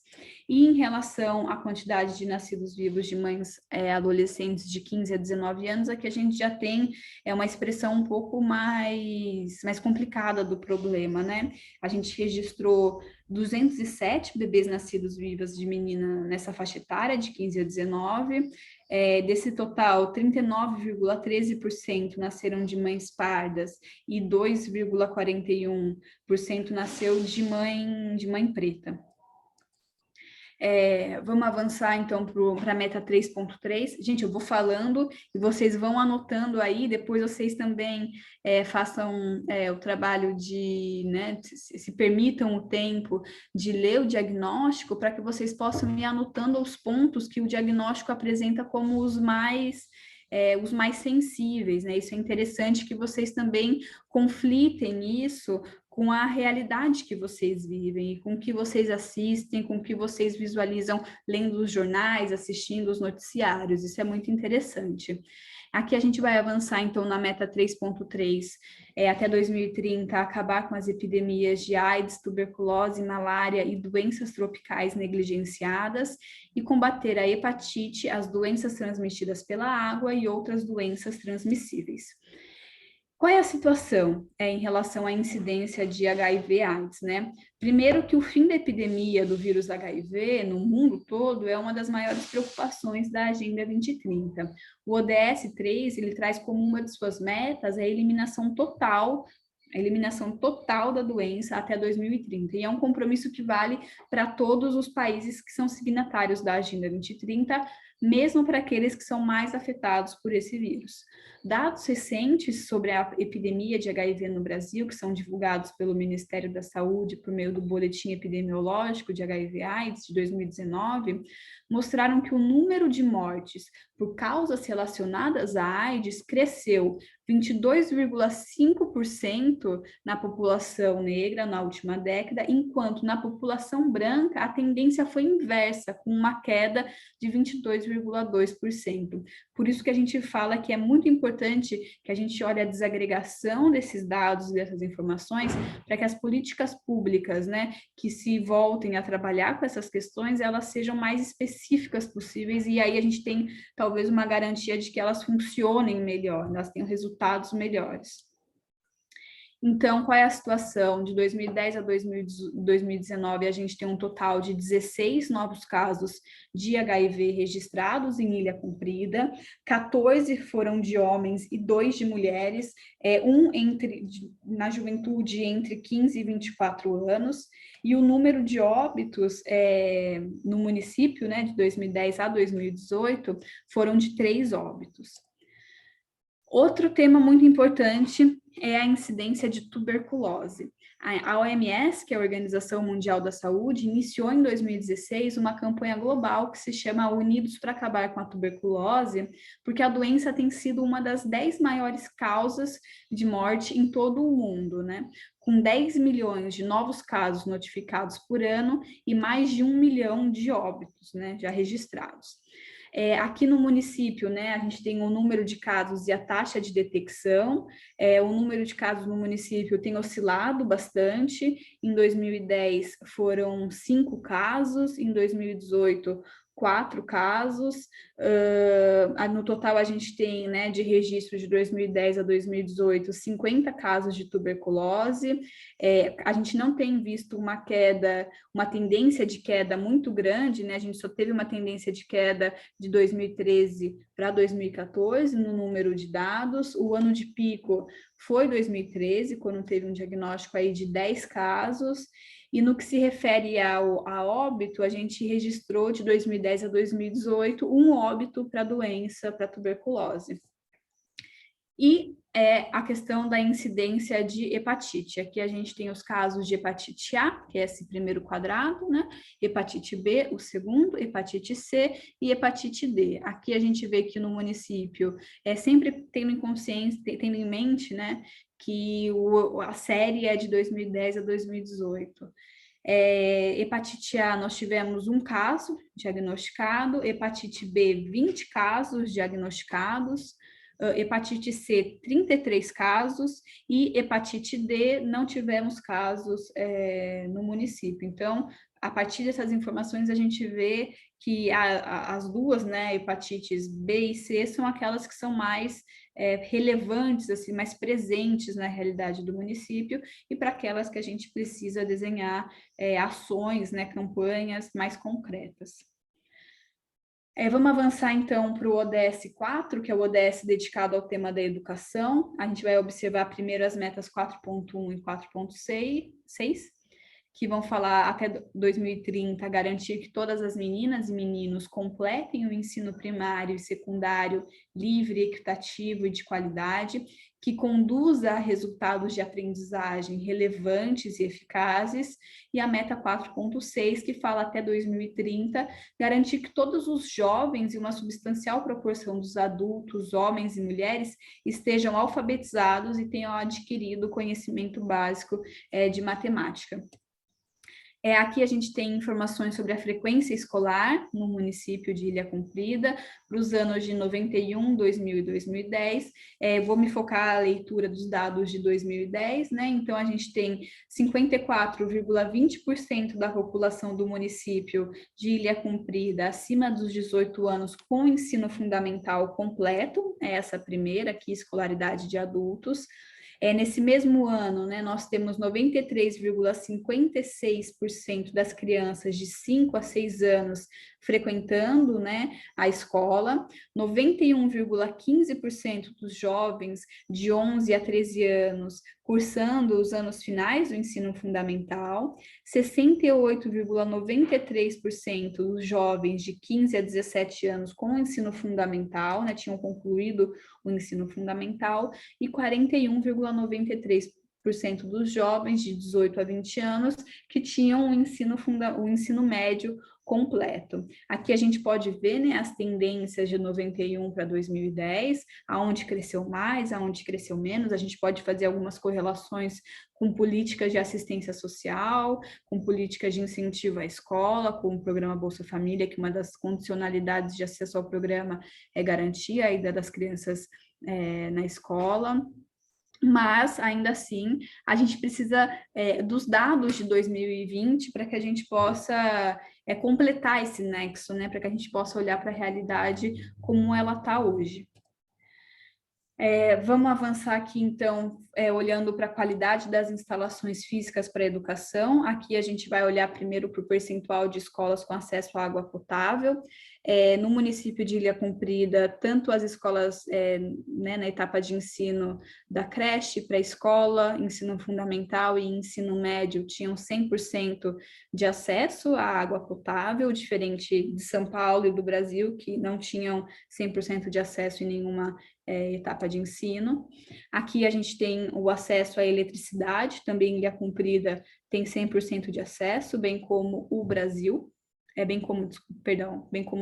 E em relação à quantidade de nascidos vivos de mães adolescentes de 15 a 19 anos, aqui a gente já tem uma expressão um pouco mais complicada do problema, né? A gente registrou 207 bebês nascidos vivos de menina nessa faixa etária, de 15 a 19. Desse total, 39,13% nasceram de mães pardas e 2,41% nasceu de mãe preta. Vamos avançar, então, para a meta 3.3. Gente, eu vou falando e vocês vão anotando aí, depois vocês também façam o trabalho de, né, se permitam o tempo de ler o diagnóstico para que vocês possam ir anotando os pontos que o diagnóstico apresenta como os mais sensíveis, né? Isso é interessante que vocês também conflitem isso com a realidade que vocês vivem, com o que vocês assistem, com o que vocês visualizam lendo os jornais, assistindo os noticiários. Isso é muito interessante. Aqui a gente vai avançar, então, na meta 3.3, até 2030, acabar com as epidemias de AIDS, tuberculose, malária e doenças tropicais negligenciadas e combater a hepatite, as doenças transmitidas pela água e outras doenças transmissíveis. Qual é a situação em relação à incidência de HIV/AIDS, né? Primeiro que o fim da epidemia do vírus HIV no mundo todo é uma das maiores preocupações da Agenda 2030. O ODS 3, ele traz como uma de suas metas a eliminação total da doença até 2030. E é um compromisso que vale para todos os países que são signatários da Agenda 2030, mesmo para aqueles que são mais afetados por esse vírus. Dados recentes sobre a epidemia de HIV no Brasil, que são divulgados pelo Ministério da Saúde por meio do Boletim Epidemiológico de HIV/AIDS de 2019, mostraram que o número de mortes por causas relacionadas à AIDS cresceu 22,5% na população negra na última década, enquanto na população branca a tendência foi inversa, com uma queda de 22,2%. Por isso que a gente fala que é muito importante que a gente olhe a desagregação desses dados e dessas informações para que as políticas públicas, né, que se voltem a trabalhar com essas questões, elas sejam mais específicas possíveis, e aí a gente tem talvez uma garantia de que elas funcionem melhor, elas tenham resultados melhores. Então, qual é a situação? De 2010 a 2019, a gente tem um total de 16 novos casos de HIV registrados em Ilha Comprida, 14 foram de homens e 2 de mulheres, na juventude entre 15 e 24 anos, e o número de óbitos no município, né, de 2010 a 2018, foram de 3 óbitos. Outro tema muito importante é a incidência de tuberculose. A OMS, que é a Organização Mundial da Saúde, iniciou em 2016 uma campanha global que se chama Unidos para Acabar com a Tuberculose, porque a doença tem sido uma das 10 maiores causas de morte em todo o mundo, né? Com 10 milhões de novos casos notificados por ano e mais de 1 milhão de óbitos, né, já registrados. Aqui no município, né, a gente tem o número de casos e a taxa de detecção. O número de casos no município tem oscilado bastante. Em 2010 foram 5 casos, em 2018 4 casos, no total a gente tem, né, de registro de 2010 a 2018, 50 casos de tuberculose. A gente não tem visto uma tendência de queda muito grande, né, a gente só teve uma tendência de queda de 2013 para 2014 no número de dados. O ano de pico foi 2013, quando teve um diagnóstico aí de 10 casos, e no que se refere a óbito, a gente registrou de 2010 a 2018 um óbito para a doença, para a tuberculose. E a questão da incidência de hepatite. Aqui a gente tem os casos de hepatite A, que é esse primeiro quadrado, né? Hepatite B, o segundo, hepatite C e hepatite D. Aqui a gente vê que no município, sempre tendo em mente, né, que a série é de 2010 a 2018. Hepatite A, nós tivemos um caso diagnosticado, hepatite B, 20 casos diagnosticados, hepatite C, 33 casos, e hepatite D, não tivemos casos no município. Então, a partir dessas informações, a gente vê que as duas, né, hepatites B e C, são aquelas que são mais relevantes, assim, mais presentes na realidade do município, e para aquelas que a gente precisa desenhar ações, né, campanhas mais concretas. Vamos avançar, então, para o ODS 4, que é o ODS dedicado ao tema da educação. A gente vai observar primeiro as metas 4.1 e 4.6, que vão falar até 2030, garantir que todas as meninas e meninos completem o ensino primário e secundário livre, equitativo e de qualidade, que conduza a resultados de aprendizagem relevantes e eficazes, e a meta 4.6, que fala até 2030, garantir que todos os jovens e uma substancial proporção dos adultos, homens e mulheres, estejam alfabetizados e tenham adquirido conhecimento básico de matemática. Aqui a gente tem informações sobre a frequência escolar no município de Ilha Comprida, para os anos de 91, 2000 e 2010. Vou me focar a leitura dos dados de 2010, né? Então, a gente tem 54,20% da população do município de Ilha Comprida acima dos 18 anos com ensino fundamental completo, essa primeira aqui, escolaridade de adultos. Nesse mesmo ano, né, nós temos 93,56% das crianças de 5 a 6 anos frequentando, né, a escola, 91,15% dos jovens de 11 a 13 anos cursando os anos finais do ensino fundamental, 68,93% dos jovens de 15 a 17 anos com o ensino fundamental, né, tinham concluído o ensino fundamental, e 41,93% dos jovens de 18 a 20 anos que tinham o ensino médio completo. Aqui a gente pode ver, né, as tendências de 91 para 2010, aonde cresceu mais, aonde cresceu menos. A gente pode fazer algumas correlações com políticas de assistência social, com políticas de incentivo à escola, com o programa Bolsa Família, que uma das condicionalidades de acesso ao programa é garantir a ida das crianças na escola. Mas, ainda assim, a gente precisa dos dados de 2020 para que a gente possa completar esse nexo, né? Para que a gente possa olhar para a realidade como ela está hoje. Vamos avançar aqui, então, olhando para a qualidade das instalações físicas para a educação. Aqui a gente vai olhar primeiro para o percentual de escolas com acesso à água potável. No município de Ilha Comprida, tanto as escolas né, na etapa de ensino da creche, pré-escola, ensino fundamental e ensino médio tinham 100% de acesso à água potável, diferente de São Paulo e do Brasil, que não tinham 100% de acesso em nenhuma etapa de ensino. Aqui a gente tem o acesso à eletricidade, também Ilha Comprida tem 100% de acesso, bem como o Brasil, bem como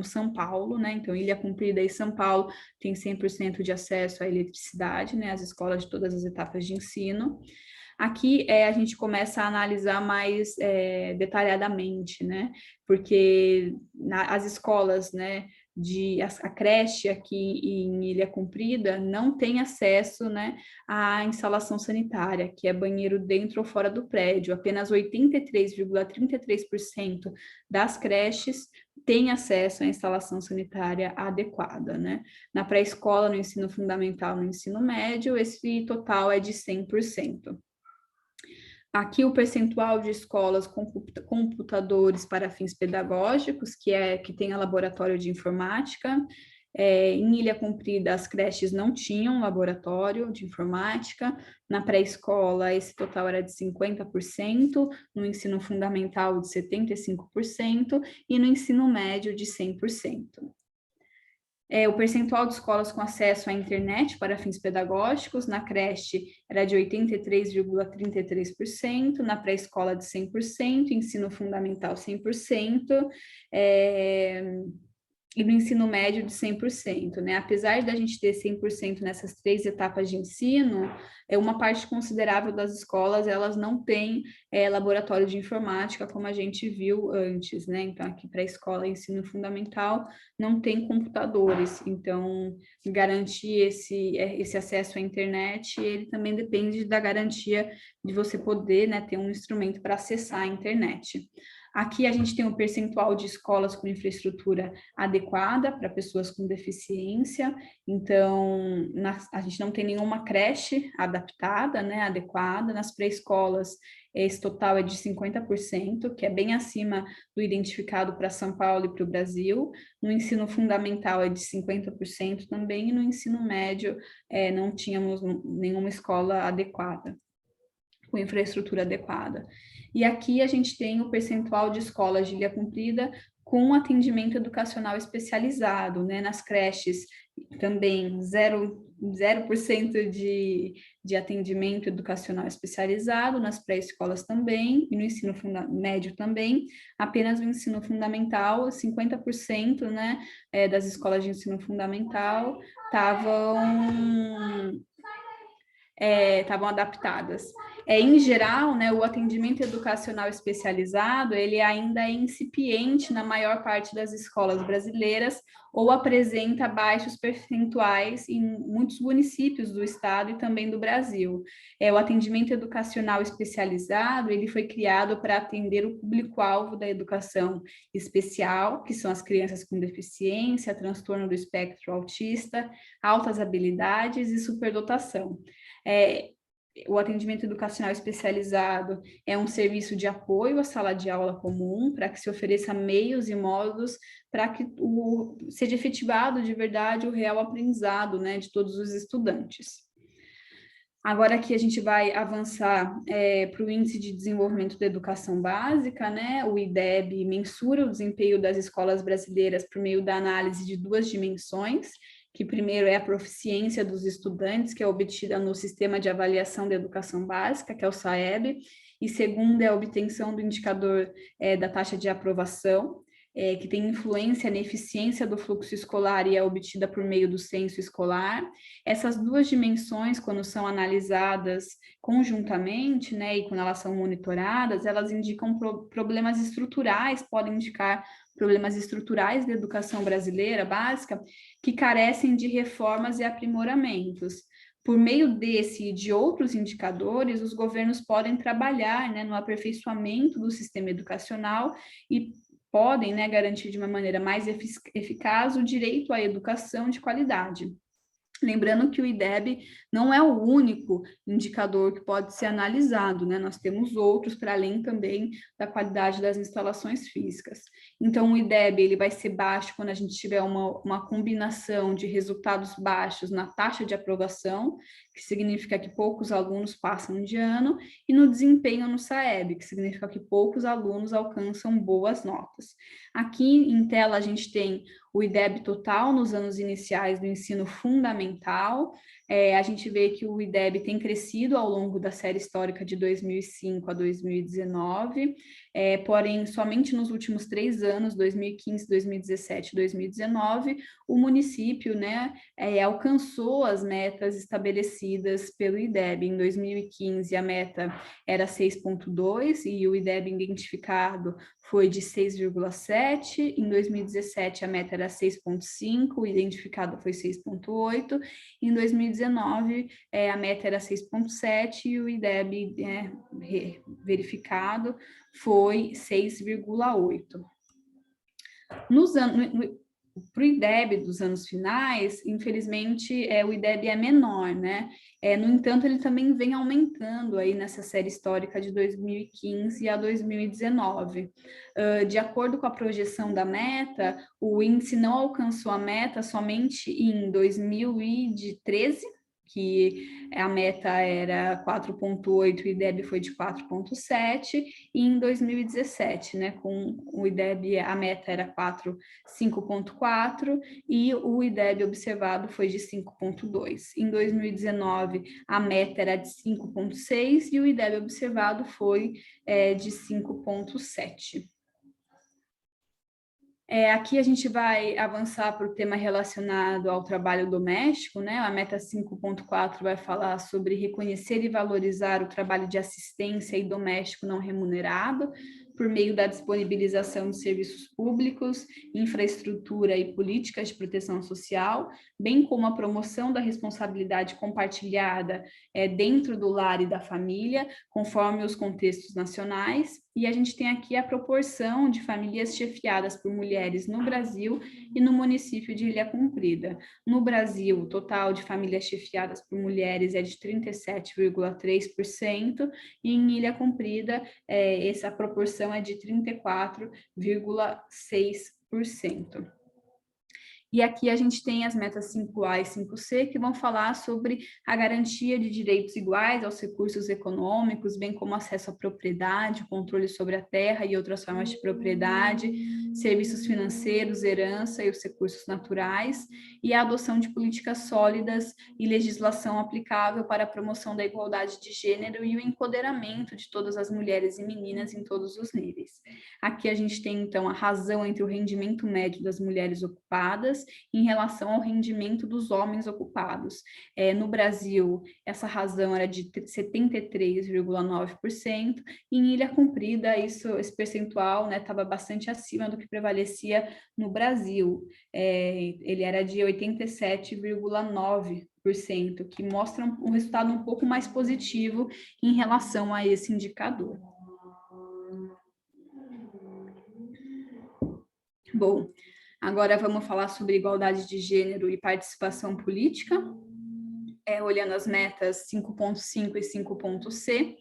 São Paulo, né? Então, Ilha Comprida e São Paulo têm 100% de acesso à eletricidade, né? As escolas de todas as etapas de ensino. Aqui a gente começa a analisar mais detalhadamente, né? Porque as escolas, né, a creche aqui em Ilha Comprida não tem acesso, né, à instalação sanitária, que é banheiro dentro ou fora do prédio. Apenas 83,33% das creches têm acesso à instalação sanitária adequada, né? Na pré-escola, no ensino fundamental, no ensino médio, esse total é de 100%. Aqui o percentual de escolas com computadores para fins pedagógicos, que tem a laboratório de informática. Em Ilha Comprida, as creches não tinham laboratório de informática. Na pré-escola, esse total era de 50%, no ensino fundamental de 75% e no ensino médio de 100%. O percentual de escolas com acesso à internet para fins pedagógicos, na creche era de 83,33%, na pré-escola de 100%, ensino fundamental 100%, e no ensino médio de 100%, né? Apesar da gente ter 100% nessas 3 etapas de ensino, uma parte considerável das escolas, elas não têm laboratório de informática, como a gente viu antes, né? Então, aqui para a escola e ensino fundamental, não tem computadores. Então, garantir esse acesso à internet, ele também depende da garantia de você poder, né, ter um instrumento para acessar a internet. Aqui a gente tem um percentual de escolas com infraestrutura adequada para pessoas com deficiência, então a gente não tem nenhuma creche adaptada, né, adequada. Nas pré-escolas, esse total é de 50%, que é bem acima do identificado para São Paulo e para o Brasil. No ensino fundamental é de 50% também, e no ensino médio não tínhamos nenhuma escola adequada. com infraestrutura adequada. E aqui a gente tem o percentual de escolas de Ilha Comprida com atendimento educacional especializado, né? Nas creches também 0% de atendimento educacional especializado, nas pré-escolas também, e no ensino médio também, apenas no ensino fundamental, 50%, né, das escolas de ensino fundamental estavam adaptadas. Em geral, né, o atendimento educacional especializado, ele ainda é incipiente na maior parte das escolas brasileiras ou apresenta baixos percentuais em muitos municípios do estado e também do Brasil. O atendimento educacional especializado, ele foi criado para atender o público-alvo da educação especial, que são as crianças com deficiência, transtorno do espectro autista, altas habilidades e superdotação. O atendimento educacional especializado é um serviço de apoio à sala de aula comum, para que se ofereça meios e modos para que seja efetivado de verdade o real aprendizado, né, de todos os estudantes. Agora aqui a gente vai avançar para o Índice de Desenvolvimento da Educação Básica, né? O IDEB mensura o desempenho das escolas brasileiras por meio da análise de duas dimensões, que primeiro é a proficiência dos estudantes, que é obtida no Sistema de Avaliação da Educação Básica, que é o SAEB, e segundo é a obtenção do indicador da taxa de aprovação, que tem influência na eficiência do fluxo escolar e é obtida por meio do censo escolar. Essas duas dimensões, quando são analisadas conjuntamente, né, e quando elas são monitoradas, elas indicam problemas estruturais, podem indicar problemas estruturais da educação brasileira básica que carecem de reformas e aprimoramentos. Por meio desse e de outros indicadores, os governos podem trabalhar, né, no aperfeiçoamento do sistema educacional e podem, né, garantir de uma maneira mais eficaz o direito à educação de qualidade. Lembrando que o IDEB não é o único indicador que pode ser analisado, né? Nós temos outros para além também da qualidade das instalações físicas. Então, o IDEB ele vai ser baixo quando a gente tiver uma combinação de resultados baixos na taxa de aprovação, que significa que poucos alunos passam de ano, e no desempenho no SAEB, que significa que poucos alunos alcançam boas notas. Aqui em tela a gente tem o IDEB total nos anos iniciais do ensino fundamental. A gente vê que o IDEB tem crescido ao longo da série histórica de 2005 a 2019, porém, somente nos últimos 3 anos, 2015, 2017 e 2019, o município, né, alcançou as metas estabelecidas pelo IDEB. Em 2015, a meta era 6,2 e o IDEB identificado foi de 6,7, em 2017 a meta era 6,5, o identificado foi 6,8, em 2019 a meta era 6,7 e o IDEB verificado foi 6,8. Para o IDEB dos anos finais, infelizmente, o IDEB é menor, né? No entanto, ele também vem aumentando aí nessa série histórica de 2015 a 2019. De acordo com a projeção da meta, o índice não alcançou a meta somente em 2013, que a meta era 4,8 e o IDEB foi de 4,7, e em 2017, né, com o IDEB a meta era 5,4 e o IDEB observado foi de 5,2. Em 2019, a meta era de 5,6 e o IDEB observado foi de 5,7. Aqui a gente vai avançar para o tema relacionado ao trabalho doméstico, né? A meta 5.4 vai falar sobre reconhecer e valorizar o trabalho de assistência e doméstico não remunerado, por meio da disponibilização de serviços públicos, infraestrutura e políticas de proteção social, bem como a promoção da responsabilidade compartilhada dentro do lar e da família, conforme os contextos nacionais. E a gente tem aqui a proporção de famílias chefiadas por mulheres no Brasil e no município de Ilha Comprida. No Brasil, o total de famílias chefiadas por mulheres é de 37,3%, e em Ilha Comprida, essa proporção é de 34,6%. E aqui a gente tem as metas 5A e 5C, que vão falar sobre a garantia de direitos iguais aos recursos econômicos, bem como acesso à propriedade, controle sobre a terra e outras formas de propriedade, serviços financeiros, herança e os recursos naturais, e a adoção de políticas sólidas e legislação aplicável para a promoção da igualdade de gênero e o empoderamento de todas as mulheres e meninas em todos os níveis. Aqui a gente tem, então, a razão entre o rendimento médio das mulheres ocupadas em relação ao rendimento dos homens ocupados. No Brasil, essa razão era de 73,9%, e em Ilha Comprida, esse percentual estava bastante acima do que prevalecia no Brasil. Ele era de 87,9%, que mostra um resultado um pouco mais positivo em relação a esse indicador. Bom, agora vamos falar sobre igualdade de gênero e participação política, olhando as metas 5.5 e 5.C.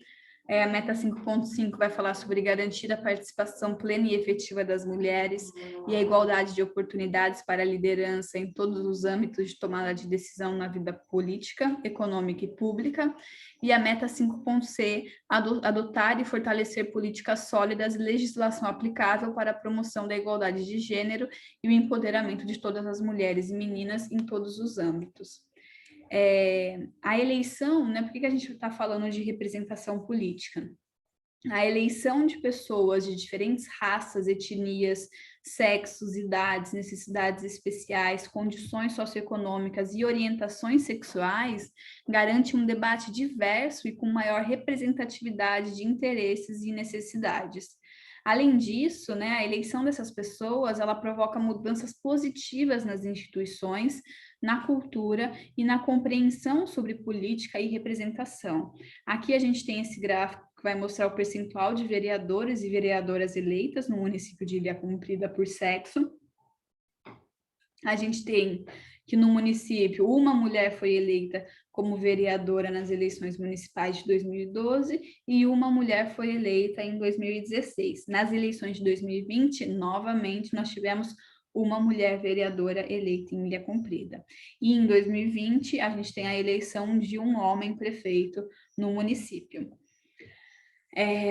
A meta 5.5 vai falar sobre garantir a participação plena e efetiva das mulheres e a igualdade de oportunidades para a liderança em todos os âmbitos de tomada de decisão na vida política, econômica e pública. E a meta 5.C, adotar e fortalecer políticas sólidas e legislação aplicável para a promoção da igualdade de gênero e o empoderamento de todas as mulheres e meninas em todos os âmbitos. A eleição, por que a gente está falando de representação política? A eleição de pessoas de diferentes raças, etnias, sexos, idades, necessidades especiais, condições socioeconômicas e orientações sexuais garante um debate diverso e com maior representatividade de interesses e necessidades. Além disso, a eleição dessas pessoas, ela provoca mudanças positivas nas instituições, na cultura e na compreensão sobre política e representação. Aqui a gente tem esse gráfico que vai mostrar o percentual de vereadores e vereadoras eleitas no município de Ilha Comprida por sexo. A gente tem que no município uma mulher foi eleita como vereadora nas eleições municipais de 2012 e uma mulher foi eleita em 2016. Nas eleições de 2020, novamente, nós tivemos uma mulher vereadora eleita em Ilha Comprida. E em 2020, a gente tem a eleição de um homem prefeito no município.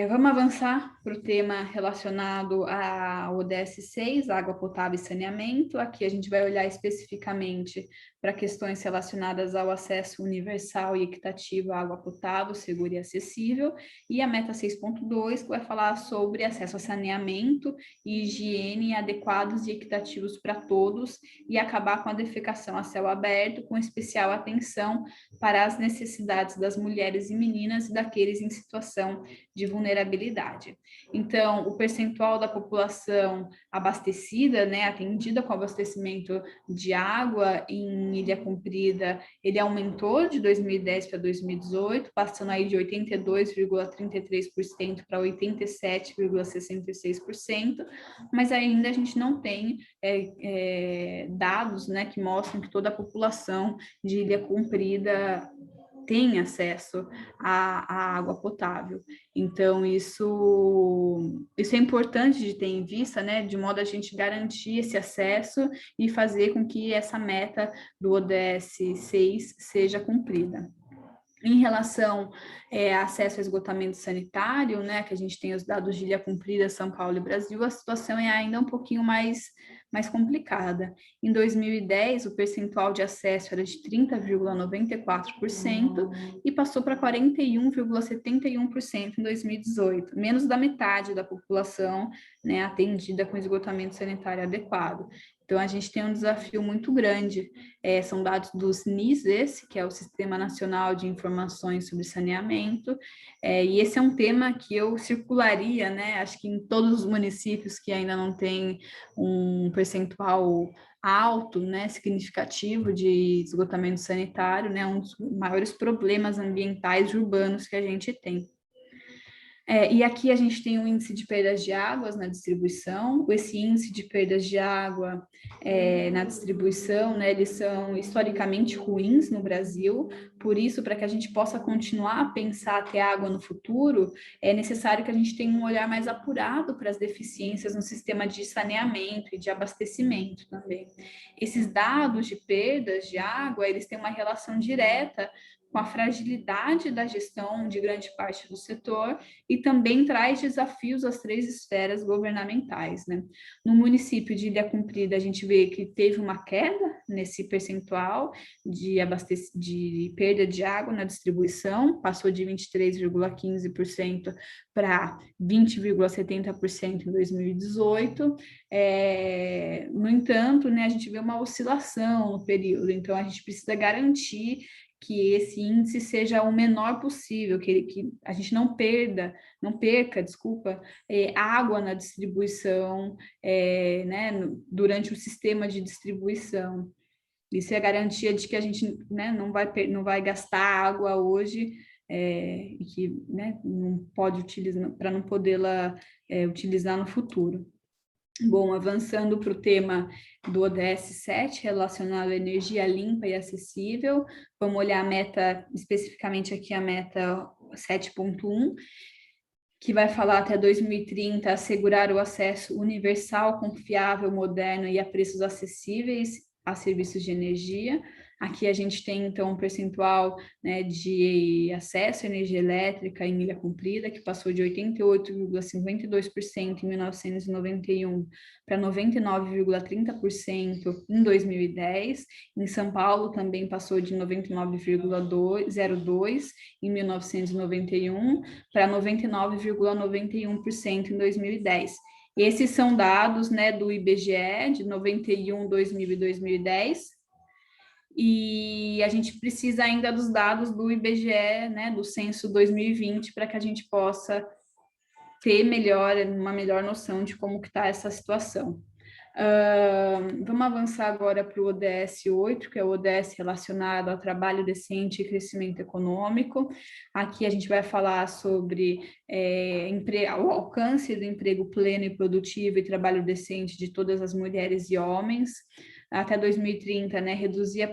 Vamos avançar para o tema relacionado ao ODS 6, água potável e saneamento. Aqui a gente vai olhar especificamente para questões relacionadas ao acesso universal e equitativo à água potável, segura e acessível, e a meta 6.2, que vai falar sobre acesso a saneamento e higiene adequados e equitativos para todos e acabar com a defecação a céu aberto, com especial atenção para as necessidades das mulheres e meninas e daqueles em situação de vulnerabilidade. Então, o percentual da população abastecida, atendida com abastecimento de água em Ilha Comprida, ele aumentou de 2010 para 2018, passando aí de 82,33% para 87,66%, mas ainda a gente não tem dados, que mostram que toda a população de Ilha Comprida tem acesso à água potável. Então, isso é importante de ter em vista, de modo a gente garantir esse acesso e fazer com que essa meta do ODS 6 seja cumprida. Em relação a acesso ao esgotamento sanitário, que a gente tem os dados de Ilha Comprida, São Paulo e Brasil, a situação é ainda um pouquinho mais complicada. Em 2010, o percentual de acesso era de 30,94% e passou para 41,71% em 2018, menos da metade da população atendida com esgotamento sanitário adequado. Então, a gente tem um desafio muito grande. São dados do SNIS, que é o Sistema Nacional de Informações sobre Saneamento, e esse é um tema que eu circularia, acho que em todos os municípios que ainda não tem um percentual alto, significativo de esgotamento sanitário, um dos maiores problemas ambientais e urbanos que a gente tem. E aqui a gente tem o índice de perdas de águas na distribuição. Esse índice de perdas de água na distribuição, eles são historicamente ruins no Brasil, por isso, para que a gente possa continuar a pensar ter água no futuro, é necessário que a gente tenha um olhar mais apurado para as deficiências no sistema de saneamento e de abastecimento também. Esses dados de perdas de água, eles têm uma relação direta com a fragilidade da gestão de grande parte do setor e também traz desafios às 3 esferas governamentais, né? No município de Ilha Comprida, a gente vê que teve uma queda nesse percentual de perda de água na distribuição, passou de 23,15% para 20,70% em 2018. No entanto, né, a gente vê uma oscilação no período, então a gente precisa garantir que esse índice seja o menor possível, que a gente não perca, água na distribuição, né, durante o sistema de distribuição. Isso é a garantia de que a gente, né, não vai gastar água hoje, e que, né, não pode utilizar, para não podê-la utilizar no futuro. Bom, avançando para o tema do ODS 7, relacionado à energia limpa e acessível, vamos olhar a meta, especificamente aqui a meta 7.1, que vai falar até 2030, assegurar o acesso universal, confiável, moderno e a preços acessíveis a serviços de energia. Aqui a gente tem, então, um percentual, né, de acesso à energia elétrica em Ilha Comprida, que passou de 88,52% em 1991 para 99,30% em 2010. Em São Paulo também passou de 99,02% em 1991 para 99,91% em 2010. Esses são dados, né, do IBGE de 91, 2000 e 2010. E a gente precisa ainda dos dados do IBGE, né, do censo 2020, para que a gente possa ter uma melhor noção de como que está essa situação. Vamos avançar agora para o ODS 8, que é o ODS relacionado ao trabalho decente e crescimento econômico. Aqui a gente vai falar sobre o alcance do emprego pleno e produtivo e trabalho decente de todas as mulheres e homens. Até 2030, né, reduzir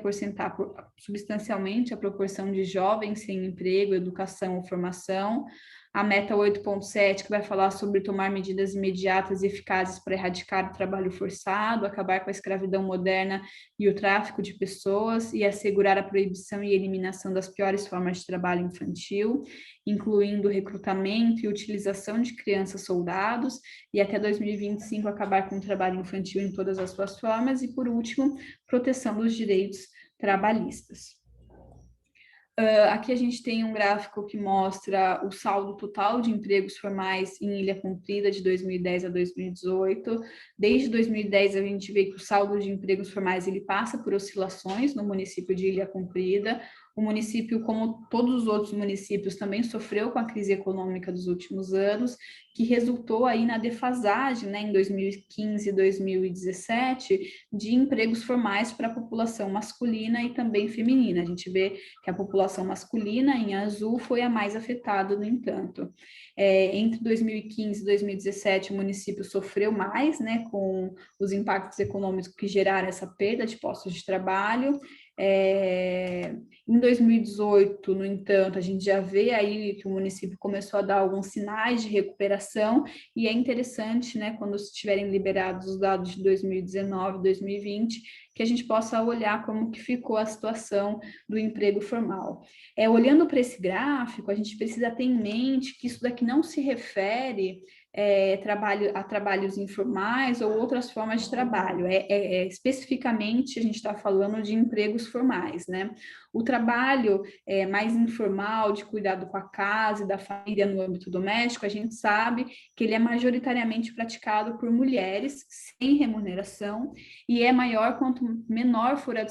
substancialmente a proporção de jovens sem emprego, educação ou formação. A meta 8.7, que vai falar sobre tomar medidas imediatas e eficazes para erradicar o trabalho forçado, acabar com a escravidão moderna e o tráfico de pessoas e assegurar a proibição e eliminação das piores formas de trabalho infantil, incluindo o recrutamento e utilização de crianças soldados, e até 2025 acabar com o trabalho infantil em todas as suas formas, e por último, proteção dos direitos trabalhistas. Aqui a gente tem um gráfico que mostra o saldo total de empregos formais em Ilha Comprida de 2010 a 2018. Desde 2010 a gente vê que o saldo de empregos formais ele passa por oscilações no município de Ilha Comprida. O município, como todos os outros municípios, também sofreu com a crise econômica dos últimos anos, que resultou aí na defasagem, né, em 2015 e 2017, de empregos formais para a população masculina e também feminina. A gente vê que a população masculina, em azul, foi a mais afetada, no entanto. Entre 2015 e 2017, o município sofreu mais, né, com os impactos econômicos que geraram essa perda de postos de trabalho. Em 2018, no entanto, a gente já vê aí que o município começou a dar alguns sinais de recuperação, e é interessante, né, quando estiverem liberados os dados de 2019, 2020, que a gente possa olhar como que ficou a situação do emprego formal. Olhando para esse gráfico, a gente precisa ter em mente que isso daqui não se refere a trabalhos informais ou outras formas de trabalho. Especificamente, a gente está falando de empregos formais, né? O trabalho mais informal, de cuidado com a casa e da família no âmbito doméstico, a gente sabe que ele é majoritariamente praticado por mulheres sem remuneração, e é maior quanto menor for a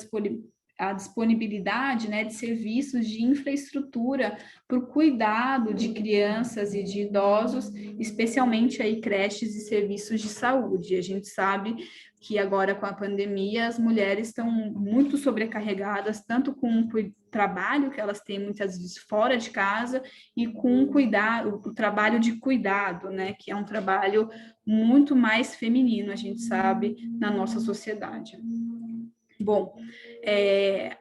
disponibilidade, né, de serviços de infraestrutura para o cuidado de crianças e de idosos, especialmente aí creches e serviços de saúde. A gente sabe que agora com a pandemia as mulheres estão muito sobrecarregadas, tanto com o trabalho que elas têm muitas vezes fora de casa e com o trabalho de cuidado, né, que é um trabalho muito mais feminino, a gente sabe, na nossa sociedade. Bom,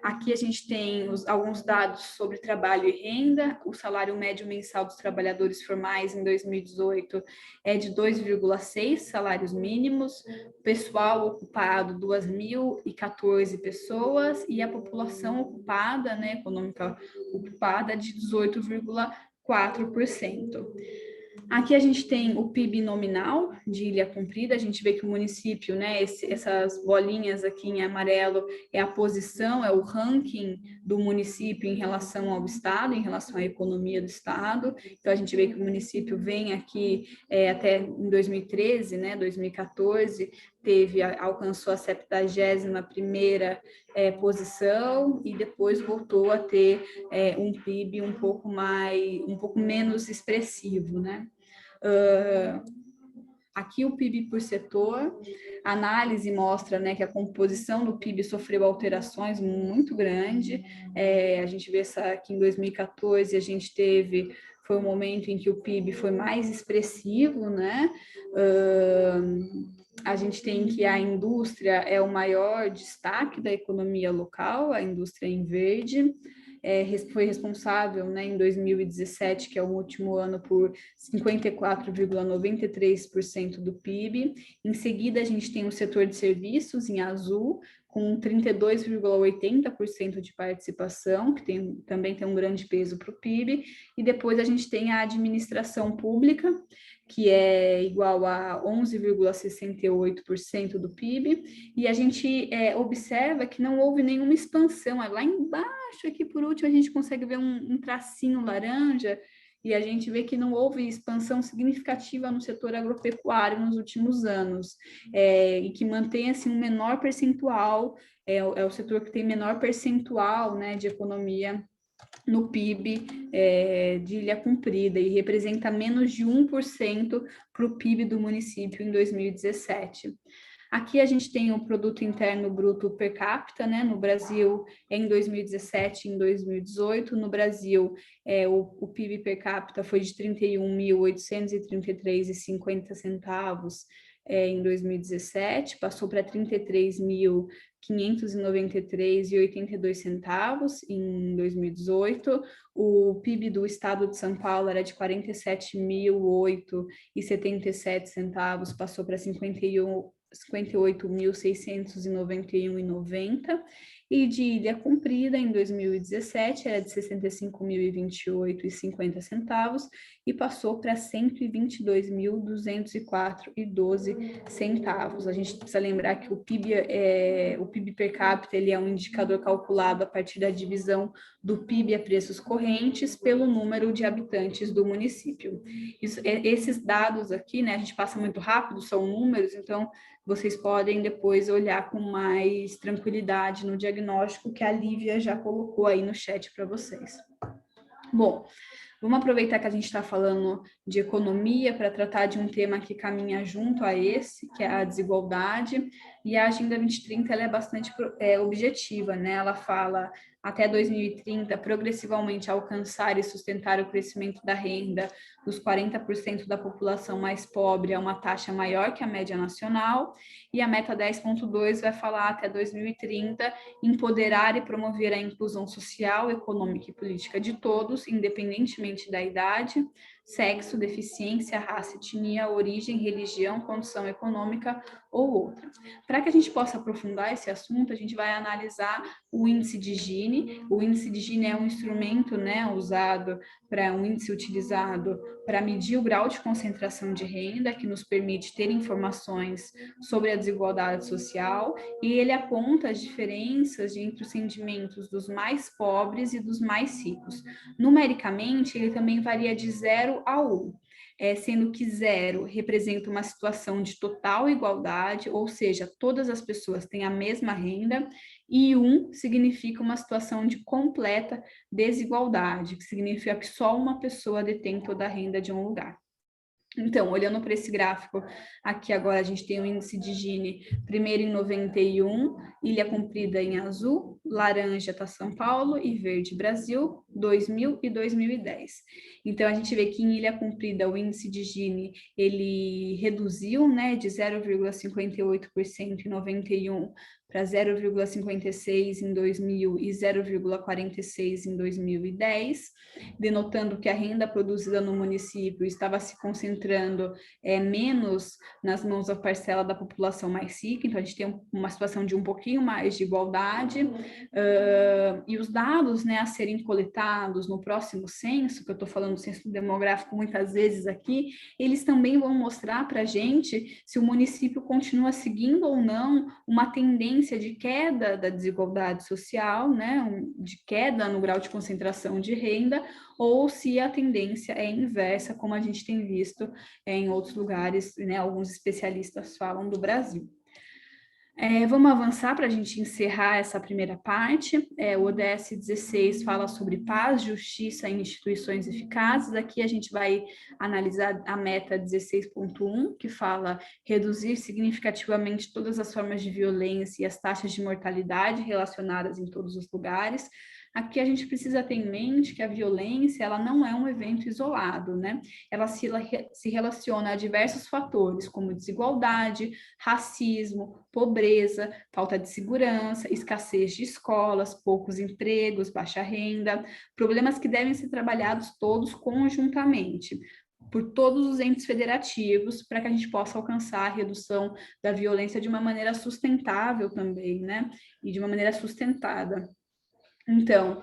Aqui a gente tem alguns dados sobre trabalho e renda. O salário médio mensal dos trabalhadores formais em 2018 é de 2,6 salários mínimos, pessoal ocupado 2.014 pessoas e a população ocupada, né, econômica ocupada, de 18,4%. Aqui a gente tem o PIB nominal de Ilha Comprida, a gente vê que o município, né, essas bolinhas aqui em amarelo é a posição, é o ranking do município em relação ao estado, em relação à economia do estado. Então a gente vê que o município vem aqui até em 2013, né, 2014, alcançou a 71ª posição e depois voltou a ter um PIB um pouco menos expressivo, né? Aqui o PIB por setor, a análise mostra, né, que a composição do PIB sofreu alterações muito grandes. A gente vê que em 2014 a gente foi um momento em que o PIB foi mais expressivo, né? A gente tem que a indústria é o maior destaque da economia local, a indústria em verde. Foi responsável, né, em 2017, que é o último ano, por 54,93% do PIB. Em seguida, a gente tem o setor de serviços, em azul, com 32,80% de participação, que também tem um grande peso para o PIB. E depois a gente tem a administração pública, que é igual a 11,68% do PIB, e a gente observa que não houve nenhuma expansão. Lá embaixo, aqui por último, a gente consegue ver um tracinho laranja, e a gente vê que não houve expansão significativa no setor agropecuário nos últimos anos, e que mantém assim, um menor percentual, é o setor que tem menor percentual, né, de economia no PIB de Ilha Comprida, e representa menos de 1% para o PIB do município em 2017. Aqui a gente tem o Produto Interno Bruto per capita, né? No Brasil, em 2017 e em 2018. No Brasil, o PIB per capita foi de 31.833,50 em 2017, passou para 33.593,82 em 2018. O PIB do estado de São Paulo era de 47.008,77, passou para 58.691,90, e de Ilha Comprida, em 2017, era de 65.028,50 e passou para 122.204,12. A gente precisa lembrar que o PIB per capita ele é um indicador calculado a partir da divisão do PIB a preços correntes pelo número de habitantes do município. Esses dados aqui, né, a gente passa muito rápido, são números, então vocês podem depois olhar com mais tranquilidade no diagnóstico que a Lívia já colocou aí no chat para vocês. Bom, vamos aproveitar que a gente está falando de economia para tratar de um tema que caminha junto a esse, que é a desigualdade, e a Agenda 2030 ela é bastante objetiva, né? Ela fala até 2030 progressivamente alcançar e sustentar o crescimento da renda dos 40% da população mais pobre a uma taxa maior que a média nacional, e a meta 10.2 vai falar até 2030 empoderar e promover a inclusão social, econômica e política de todos, independentemente da idade, sexo, deficiência, raça, etnia, origem, religião, condição econômica ou outra. Para que a gente possa aprofundar esse assunto, a gente vai analisar o índice de Gini. O índice de Gini é um instrumento, né, um índice utilizado para medir o grau de concentração de renda, que nos permite ter informações sobre a desigualdade social, e ele aponta as diferenças entre os rendimentos dos mais pobres e dos mais ricos. Numericamente, ele também varia de 0 a 1. Sendo que 0 representa uma situação de total igualdade, ou seja, todas as pessoas têm a mesma renda, e 1 significa uma situação de completa desigualdade, que significa que só uma pessoa detém toda a renda de um lugar. Então, olhando para esse gráfico, aqui agora a gente tem o índice de Gini, primeiro em 91, Ilha Comprida em azul, laranja está São Paulo e verde Brasil, 2000 e 2010. Então, a gente vê que em Ilha Comprida o índice de Gini, ele reduziu, né, de 0,58% em 91 para 0,56 em 2000 e 0,46 em 2010, denotando que a renda produzida no município estava se concentrando menos nas mãos da parcela da população mais rica, então a gente tem uma situação de um pouquinho mais de igualdade, e os dados, né, a serem coletados no próximo censo, que eu estou falando do censo demográfico muitas vezes aqui, eles também vão mostrar para a gente se o município continua seguindo ou não uma tendência de queda da desigualdade social, né, de queda no grau de concentração de renda, ou se a tendência é inversa, como a gente tem visto em outros lugares, né, alguns especialistas falam do Brasil. Vamos avançar para a gente encerrar essa primeira parte. O ODS 16 fala sobre paz, justiça e instituições eficazes. Aqui a gente vai analisar a meta 16.1, que fala reduzir significativamente todas as formas de violência e as taxas de mortalidade relacionadas em todos os lugares. Aqui a gente precisa ter em mente que a violência, ela não é um evento isolado, né? Ela se relaciona a diversos fatores, como desigualdade, racismo, pobreza, falta de segurança, escassez de escolas, poucos empregos, baixa renda, problemas que devem ser trabalhados todos conjuntamente por todos os entes federativos, para que a gente possa alcançar a redução da violência de uma maneira sustentável também, né? E de uma maneira sustentada. Então,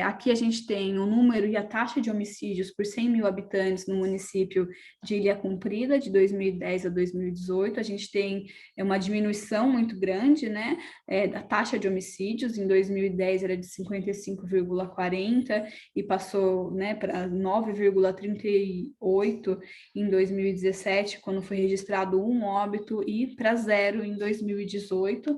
aqui a gente tem o número e a taxa de homicídios por 100 mil habitantes no município de Ilha Comprida, de 2010 a 2018. A gente tem uma diminuição muito grande, né, da taxa de homicídios. Em 2010 era de 55,40 e passou, né, para 9,38 em 2017, quando foi registrado um óbito, e para 0 em 2018.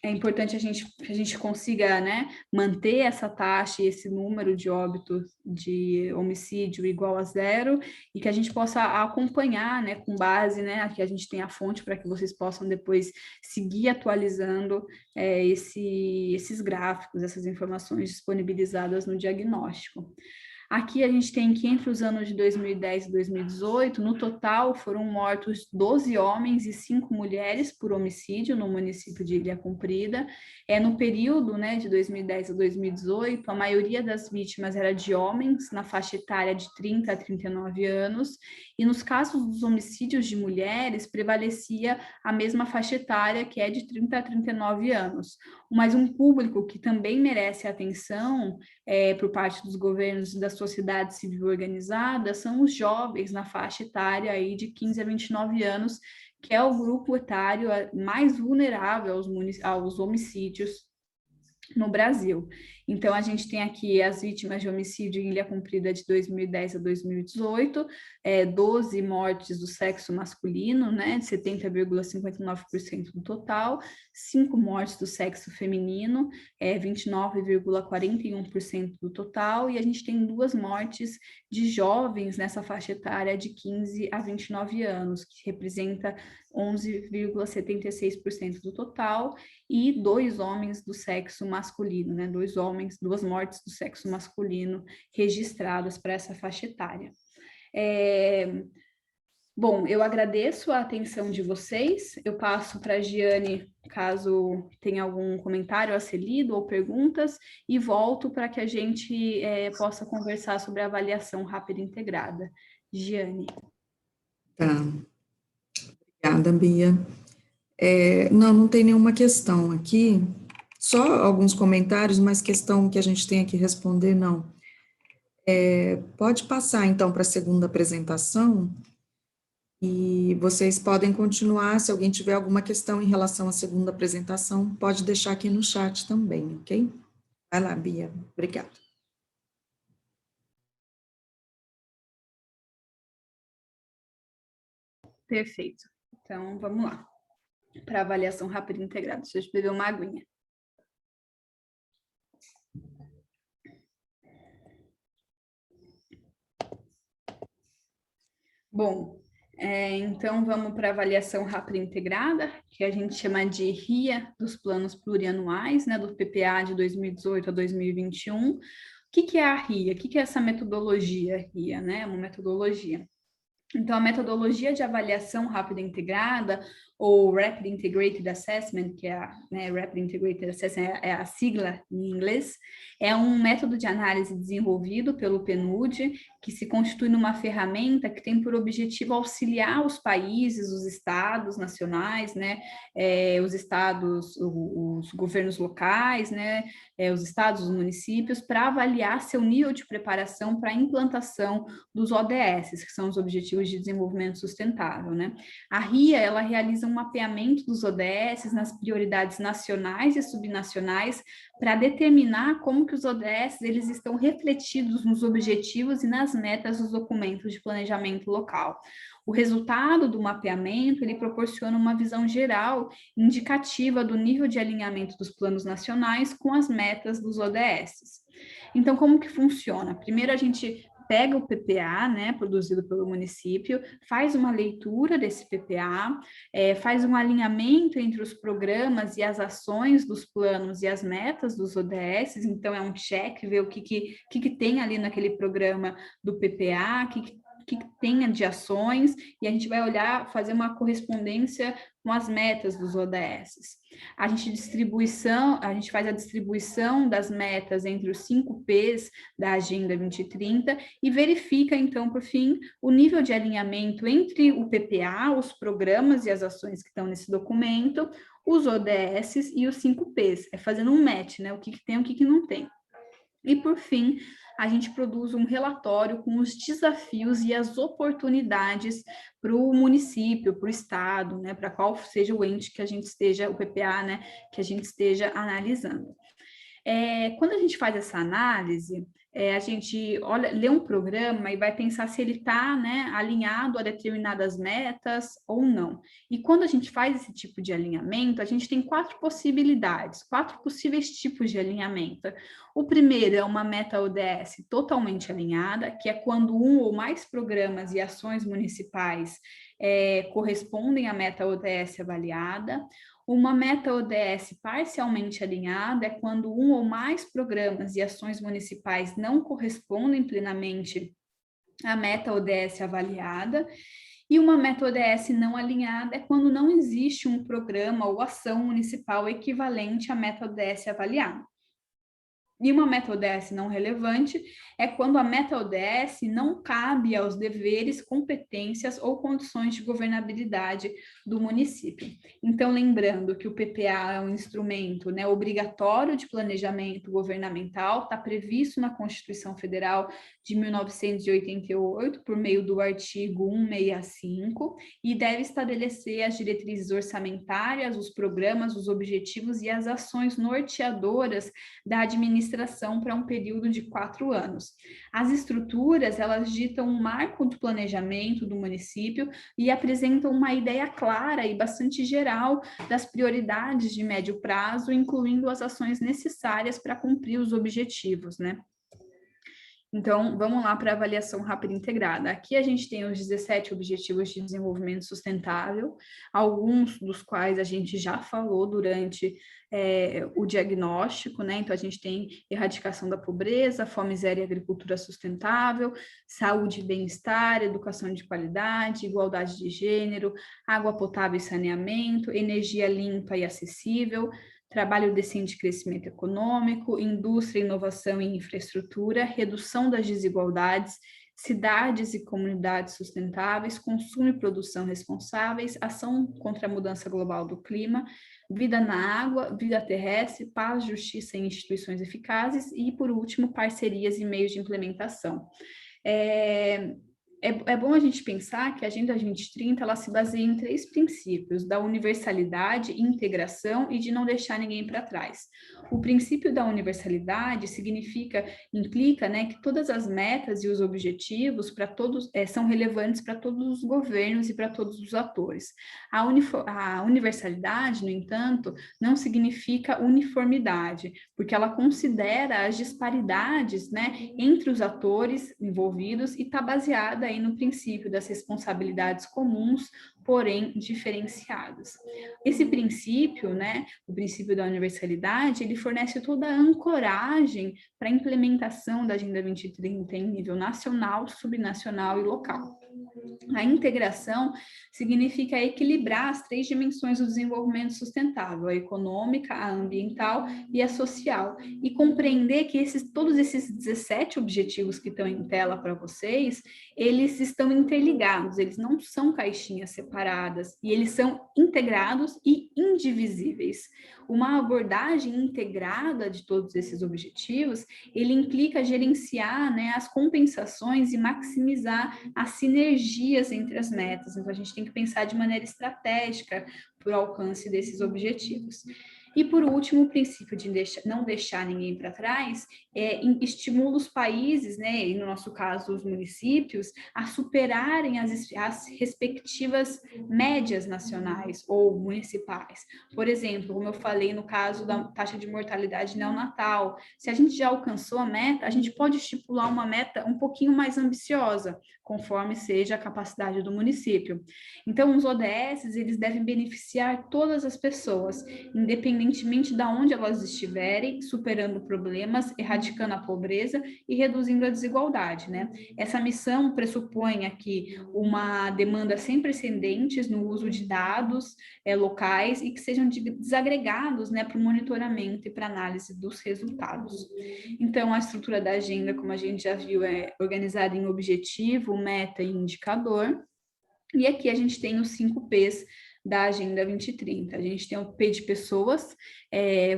É importante que a gente consiga, né, manter essa taxa e esse número de óbitos de homicídio igual a 0, e que a gente possa acompanhar, né, com base, né, aqui a gente tem a fonte para que vocês possam depois seguir atualizando esses gráficos, essas informações disponibilizadas no diagnóstico. Aqui a gente tem que entre os anos de 2010 e 2018, no total foram mortos 12 homens e 5 mulheres por homicídio no município de Ilha Comprida. No período, né, de 2010 a 2018, a maioria das vítimas era de homens, na faixa etária de 30 a 39 anos, e nos casos dos homicídios de mulheres, prevalecia a mesma faixa etária, que é de 30 a 39 anos. Mas um público que também merece atenção por parte dos governos e da sociedade civil organizada são os jovens na faixa etária aí de 15 a 29 anos, que é o grupo etário mais vulnerável aos homicídios no Brasil. Então, a gente tem aqui as vítimas de homicídio em Ilha Comprida de 2010 a 2018, 12 mortes do sexo masculino, né, 70,59% do total, 5 mortes do sexo feminino, 29,41% do total, e a gente tem 2 mortes de jovens nessa faixa etária de 15 a 29 anos, que representa 11,76% do total, e 2 homens do sexo masculino, né? 2 mortes do sexo masculino registradas para essa faixa etária. Bom, eu agradeço a atenção de vocês. Eu passo para a Giane, caso tenha algum comentário a ser lido ou perguntas, e volto para que a gente possa conversar sobre a avaliação rápida integrada. Giane. Tá. Obrigada, Bia. Não tem nenhuma questão aqui, só alguns comentários, mas questão que a gente tenha que responder, não. Pode passar, então, para a segunda apresentação, e vocês podem continuar, se alguém tiver alguma questão em relação à segunda apresentação, pode deixar aqui no chat também, ok? Vai lá, Bia. Obrigada. Perfeito. Então, vamos lá. Para avaliação rápida integrada. Deixa eu beber uma aguinha. Bom, então vamos para a avaliação rápida integrada, que a gente chama de RIA dos planos plurianuais, né, do PPA de 2018 a 2021. O que é a RIA? O que é essa metodologia RIA, né? É uma metodologia. Então, a metodologia de avaliação rápida integrada ou Rapid Integrated Assessment, que é a, né, Rapid Integrated Assessment é a sigla em inglês, é um método de análise desenvolvido pelo PNUD, que se constitui numa ferramenta que tem por objetivo auxiliar os países, os estados nacionais, né, os estados, os governos locais, né, os estados, os municípios, para avaliar seu nível de preparação para a implantação dos ODS, que são os Objetivos de Desenvolvimento Sustentável, né? A RIA, ela realiza um mapeamento dos ODS nas prioridades nacionais e subnacionais para determinar como que os ODS eles estão refletidos nos objetivos e nas metas dos documentos de planejamento local. O resultado do mapeamento, ele proporciona uma visão geral indicativa do nível de alinhamento dos planos nacionais com as metas dos ODS. Então, como que funciona? Primeiro, a gente pega o PPA, né, produzido pelo município, faz uma leitura desse PPA, faz um alinhamento entre os programas e as ações dos planos e as metas dos ODS, então é um check, ver o que tem ali naquele programa do PPA, o que tenha de ações, e a gente vai olhar, fazer uma correspondência com as metas dos ODS. A gente faz a distribuição das metas entre os 5 P's da Agenda 2030 e verifica, então, por fim, o nível de alinhamento entre o PPA, os programas e as ações que estão nesse documento, os ODS e os 5 P's. É fazendo um match, né? O que tem, o que não tem. E, por fim, a gente produz um relatório com os desafios e as oportunidades para o município, para o estado, né, para qual seja o ente que a gente esteja, o PPA, né, que a gente esteja analisando. Quando a gente faz essa análise, a gente lê um programa e vai pensar se ele está, né, alinhado a determinadas metas ou não. E quando a gente faz esse tipo de alinhamento, a gente tem 4 possibilidades, 4 possíveis tipos de alinhamento. O primeiro é uma meta ODS totalmente alinhada, que é quando um ou mais programas e ações municipais correspondem à meta ODS avaliada. Uma meta ODS parcialmente alinhada é quando um ou mais programas e ações municipais não correspondem plenamente à meta ODS avaliada. E uma meta ODS não alinhada é quando não existe um programa ou ação municipal equivalente à meta ODS avaliada. E uma meta ODS não relevante é quando a meta ODS não cabe aos deveres, competências ou condições de governabilidade do município. Então, lembrando que o PPA é um instrumento, né, obrigatório de planejamento governamental, está previsto na Constituição Federal de 1988, por meio do artigo 165, e deve estabelecer as diretrizes orçamentárias, os programas, os objetivos e as ações norteadoras da administração para um período de 4 anos. As estruturas, elas ditam um marco do planejamento do município e apresentam uma ideia clara e bastante geral das prioridades de médio prazo, incluindo as ações necessárias para cumprir os objetivos, né? Então, vamos lá para a avaliação rápida integrada. Aqui a gente tem os 17 Objetivos de Desenvolvimento Sustentável, alguns dos quais a gente já falou durante o diagnóstico, né? Então, a gente tem erradicação da pobreza, fome zero e agricultura sustentável, saúde e bem-estar, educação de qualidade, igualdade de gênero, água potável e saneamento, energia limpa e acessível, trabalho decente e crescimento econômico, indústria, inovação e infraestrutura, redução das desigualdades, cidades e comunidades sustentáveis, consumo e produção responsáveis, ação contra a mudança global do clima, vida na água, vida terrestre, paz, justiça e instituições eficazes e, por último, parcerias e meios de implementação. É bom a gente pensar que a Agenda 2030 ela se baseia em 3 princípios, da universalidade, integração e de não deixar ninguém para trás. O princípio da universalidade implica, né, que todas as metas e os objetivos para todos são relevantes para todos os governos e para todos os atores. A universalidade, no entanto, não significa uniformidade, porque ela considera as disparidades, né, entre os atores envolvidos e está baseada aí no princípio das responsabilidades comuns, porém diferenciadas. Esse princípio, né, o princípio da universalidade, ele fornece toda a ancoragem para a implementação da Agenda 2030 em nível nacional, subnacional e local. A integração significa equilibrar as 3 dimensões do desenvolvimento sustentável, a econômica, a ambiental e a social, e compreender que todos esses 17 objetivos que estão em tela para vocês, eles estão interligados, eles não são caixinhas separadas, e eles são integrados e indivisíveis. Uma abordagem integrada de todos esses objetivos, ele implica gerenciar, né, as compensações e maximizar as sinergias entre as metas. Então, a gente tem que pensar de maneira estratégica para o alcance desses objetivos. E, por último, o princípio de não deixar ninguém para trás estimula os países, né, e no nosso caso os municípios, a superarem as respectivas médias nacionais ou municipais. Por exemplo, como eu falei no caso da taxa de mortalidade neonatal, se a gente já alcançou a meta, a gente pode estipular uma meta um pouquinho mais ambiciosa, conforme seja a capacidade do município. Então, os ODS, eles devem beneficiar todas as pessoas, independentemente de onde elas estiverem, superando problemas, erradicando a pobreza e reduzindo a desigualdade, né? Essa missão pressupõe aqui uma demanda sem precedentes no uso de dados locais e que sejam desagregados, né, para o monitoramento e para análise dos resultados. Então, a estrutura da agenda, como a gente já viu, é organizada em objetivo, meta e indicador. E aqui a gente tem os 5 P's da Agenda 2030. A gente tem o P de pessoas,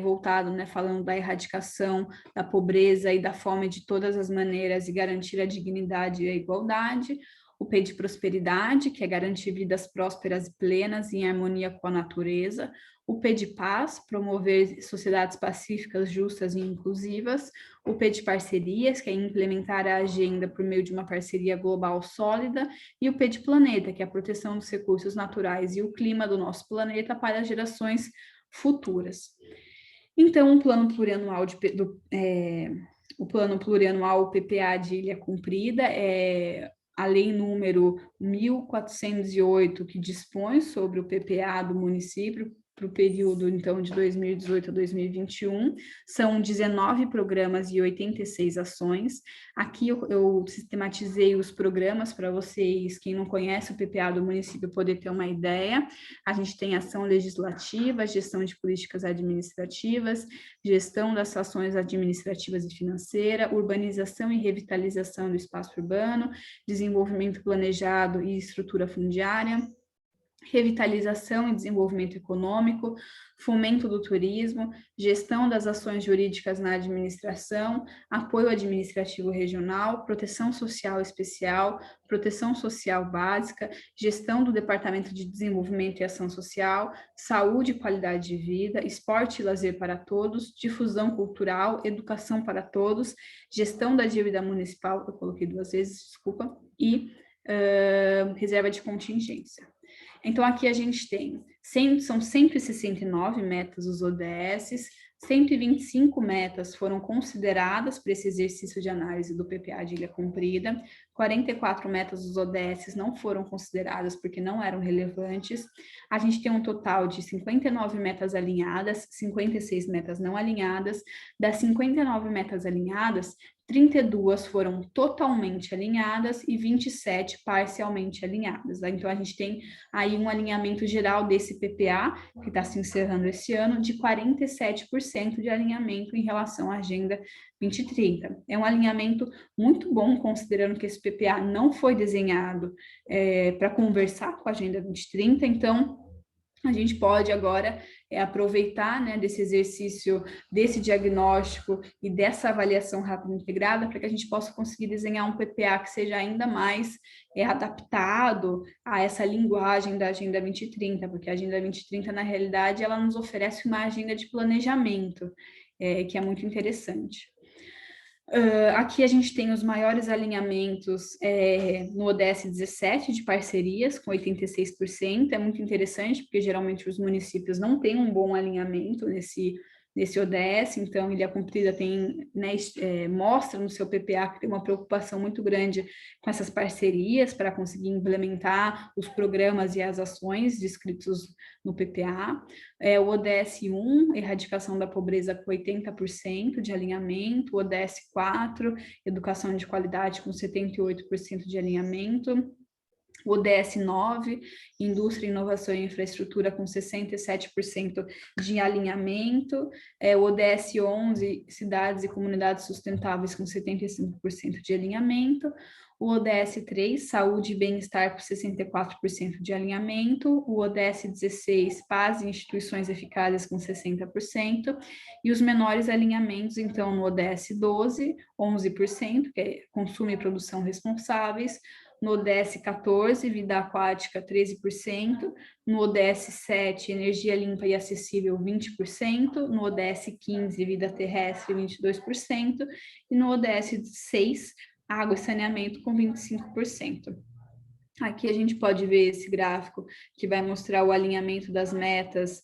voltado, né, falando da erradicação da pobreza e da fome de todas as maneiras e garantir a dignidade e a igualdade. O P de prosperidade, que é garantir vidas prósperas e plenas em harmonia com a natureza. O P de paz, promover sociedades pacíficas, justas e inclusivas. O P de parcerias, que é implementar a agenda por meio de uma parceria global sólida. E o P de planeta, que é a proteção dos recursos naturais e o clima do nosso planeta para as gerações futuras. Então, o plano plurianual o plano plurianual PPA de Ilha Cumprida é a lei número 1408, que dispõe sobre o PPA do município para o período, então, de 2018 a 2021, são 19 programas e 86 ações. Aqui eu sistematizei os programas para vocês, quem não conhece o PPA do município, poder ter uma ideia. A gente tem ação legislativa, gestão de políticas administrativas, gestão das ações administrativas e financeira, urbanização e revitalização do espaço urbano, desenvolvimento planejado e estrutura fundiária, revitalização e desenvolvimento econômico, fomento do turismo, gestão das ações jurídicas na administração, apoio administrativo regional, proteção social especial, proteção social básica, gestão do Departamento de Desenvolvimento e Ação Social, saúde e qualidade de vida, esporte e lazer para todos, difusão cultural, educação para todos, gestão da dívida municipal, eu coloquei 2 vezes, desculpa, e reserva de contingência. Então, aqui a gente tem, são 169 metas os ODS, 125 metas foram consideradas para esse exercício de análise do PPA de Ilha Cumprida, 44 metas dos ODS não foram consideradas porque não eram relevantes. A gente tem um total de 59 metas alinhadas, 56 metas não alinhadas. Das 59 metas alinhadas, 32 foram totalmente alinhadas e 27 parcialmente alinhadas. Então, a gente tem aí um alinhamento geral desse PPA, que está se encerrando esse ano, de 47% de alinhamento em relação à Agenda 2030. É um alinhamento muito bom, considerando que esse PPA não foi desenhado para conversar com a Agenda 2030, então a gente pode agora aproveitar, né, desse exercício, desse diagnóstico e dessa avaliação rápida integrada para que a gente possa conseguir desenhar um PPA que seja ainda mais adaptado a essa linguagem da Agenda 2030, porque a Agenda 2030, na realidade, ela nos oferece uma agenda de planejamento, que é muito interessante. Aqui a gente tem os maiores alinhamentos no ODS 17 de parcerias, com 86%. É muito interessante, porque geralmente os municípios não têm um bom alinhamento nesse ODS, então Ilha Cumprida tem, né, mostra no seu PPA que tem uma preocupação muito grande com essas parcerias para conseguir implementar os programas e as ações descritos no PPA. O ODS 1, erradicação da pobreza com 80% de alinhamento, o ODS 4, educação de qualidade com 78% de alinhamento, O ODS 9, Indústria, Inovação e Infraestrutura, com 67% de alinhamento. O ODS 11, Cidades e Comunidades Sustentáveis, com 75% de alinhamento. O ODS 3, Saúde e Bem-Estar, com 64% de alinhamento. O ODS 16, Paz e Instituições Eficazes, com 60%. E os menores alinhamentos, então, no ODS 12, 11%, que é Consumo e Produção Responsáveis. No ODS 14, Vida Aquática, 13%. No ODS 7, Energia Limpa e Acessível, 20%. No ODS 15, Vida Terrestre, 22%. E no ODS 6, Água e Saneamento, com 25%. Aqui a gente pode ver esse gráfico que vai mostrar o alinhamento das metas,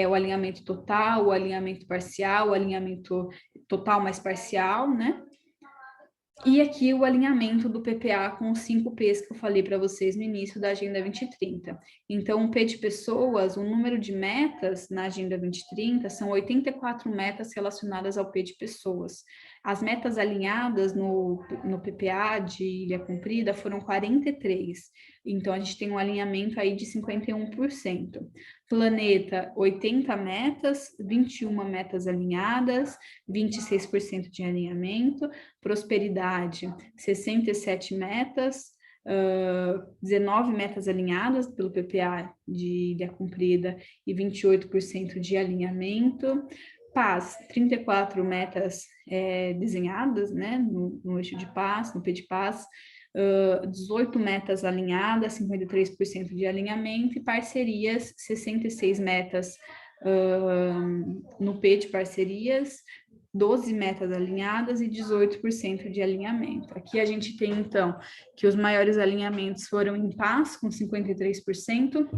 o alinhamento total, o alinhamento parcial, o alinhamento total mais parcial, né? E aqui o alinhamento do PPA com os 5 P's que eu falei para vocês no início da Agenda 2030. Então, o P de pessoas, o número de metas na Agenda 2030 são 84 metas relacionadas ao P de pessoas. As metas alinhadas no PPA de Ilha Comprida foram 43. Então, a gente tem um alinhamento aí de 51%. Planeta, 80 metas, 21 metas alinhadas, 26% de alinhamento. Prosperidade, 67 metas, 19 metas alinhadas pelo PPA de Ilha Comprida e 28% de alinhamento. Paz, 34 metas desenhadas, né, no eixo de paz, no P de paz, 18 metas alinhadas, 53% de alinhamento, e parcerias, 66 metas no P de parcerias, 12 metas alinhadas e 18% de alinhamento. Aqui a gente tem, então, que os maiores alinhamentos foram em paz, com 53%,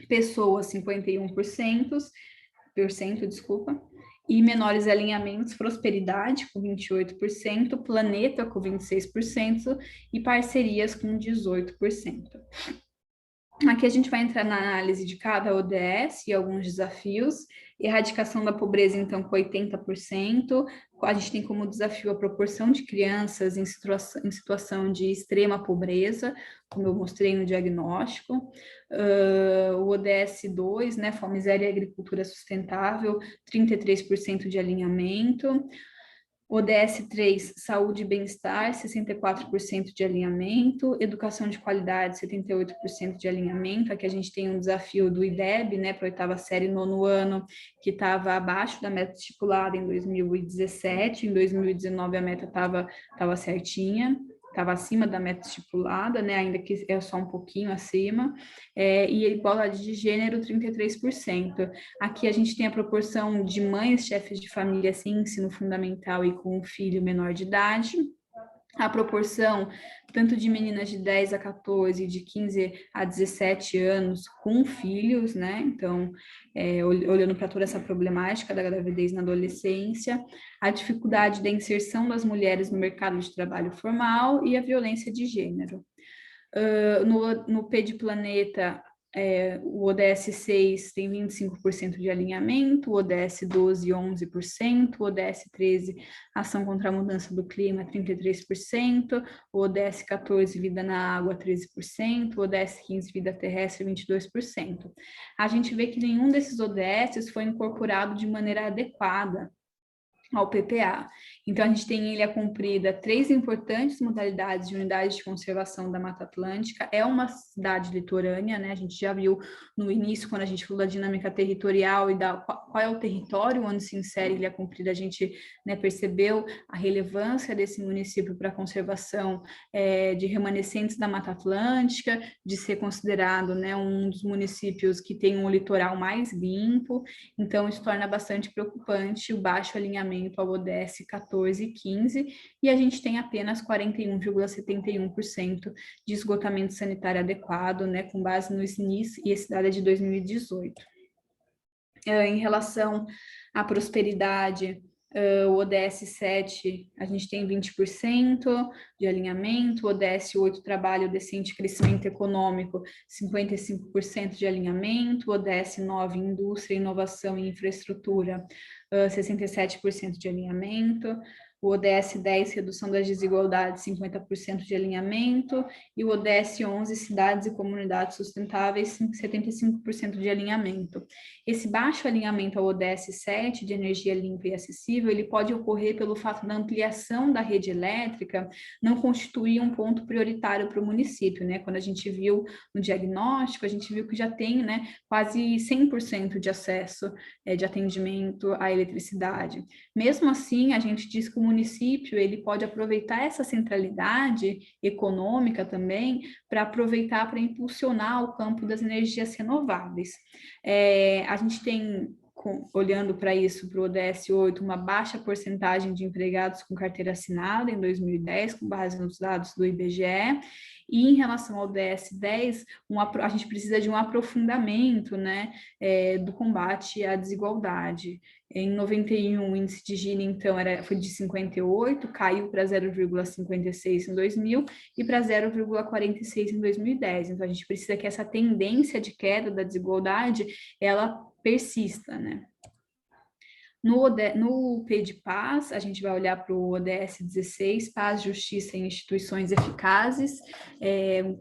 pessoas, 51%, desculpa, e menores alinhamentos, prosperidade, com 28%, planeta, com 26%, e parcerias, com 18%. Aqui a gente vai entrar na análise de cada ODS e alguns desafios. Erradicação da pobreza, então, com 80%. A gente tem como desafio a proporção de crianças em situação de extrema pobreza, como eu mostrei no diagnóstico. O ODS 2, né, Fome Zero e Agricultura Sustentável, 33% de alinhamento. ODS 3, Saúde e Bem-Estar, 64% de alinhamento. Educação de Qualidade, 78% de alinhamento. Aqui a gente tem um desafio do IDEB, né, para a 8ª série, 9º ano, que estava abaixo da meta estipulada em 2017. Em 2019 a meta estava certinha, estava acima da meta estipulada, né, ainda que é só um pouquinho acima, e a igualdade de gênero, 33%. Aqui a gente tem a proporção de mães, chefes de família sem ensino fundamental e com um filho menor de idade, a proporção tanto de meninas de 10 a 14, de 15 a 17 anos com filhos, né? Então, olhando para toda essa problemática da gravidez na adolescência, a dificuldade da inserção das mulheres no mercado de trabalho formal e a violência de gênero. No P de planeta, o ODS 6 tem 25% de alinhamento, o ODS 12, 11%, o ODS 13, Ação contra a Mudança do Clima, 33%, o ODS 14, Vida na Água, 13%, o ODS 15, Vida Terrestre, 22%. A gente vê que nenhum desses ODS foi incorporado de maneira adequada ao PPA. Então, a gente tem em Ilha Comprida 3 importantes modalidades de unidades de conservação da Mata Atlântica. É uma cidade litorânea, né? A gente já viu no início, quando a gente falou da dinâmica territorial e qual é o território onde se insere Ilha Comprida, a gente, né, percebeu a relevância desse município para a conservação de remanescentes da Mata Atlântica, de ser considerado, né, um dos municípios que tem um litoral mais limpo. Então, isso torna bastante preocupante o baixo alinhamento ao ODS 14 e 15, e a gente tem apenas 41,71% de esgotamento sanitário adequado, né, com base no SNIS, e esse dado é de 2018. Em relação à prosperidade, o ODS 7, a gente tem 20% de alinhamento, o ODS 8, Trabalho Decente e Crescimento Econômico, 55% de alinhamento, o ODS 9, Indústria, Inovação e Infraestrutura, 67% de alinhamento, o ODS 10, redução das desigualdades, 50% de alinhamento, e o ODS 11, cidades e comunidades sustentáveis, 75% de alinhamento. Esse baixo alinhamento ao ODS 7, de energia limpa e acessível, ele pode ocorrer pelo fato da ampliação da rede elétrica não constituir um ponto prioritário para o município, né? Quando a gente viu no diagnóstico, a gente viu que já tem, né, quase 100% de acesso de atendimento à eletricidade. Mesmo assim, a gente diz que o município ele pode aproveitar essa centralidade econômica também para aproveitar para impulsionar o campo das energias renováveis. A gente tem, olhando para isso, para o ODS 8, uma baixa porcentagem de empregados com carteira assinada em 2010, com base nos dados do IBGE, e em relação ao ODS 10, a gente precisa de um aprofundamento, né, do combate à desigualdade. Em 91, o índice de Gini, então, foi de 58, caiu para 0,56 em 2000 e para 0,46 em 2010. Então, a gente precisa que essa tendência de queda da desigualdade, ela persista, né? No P de Paz, a gente vai olhar para o ODS 16, Paz, Justiça e Instituições Eficazes,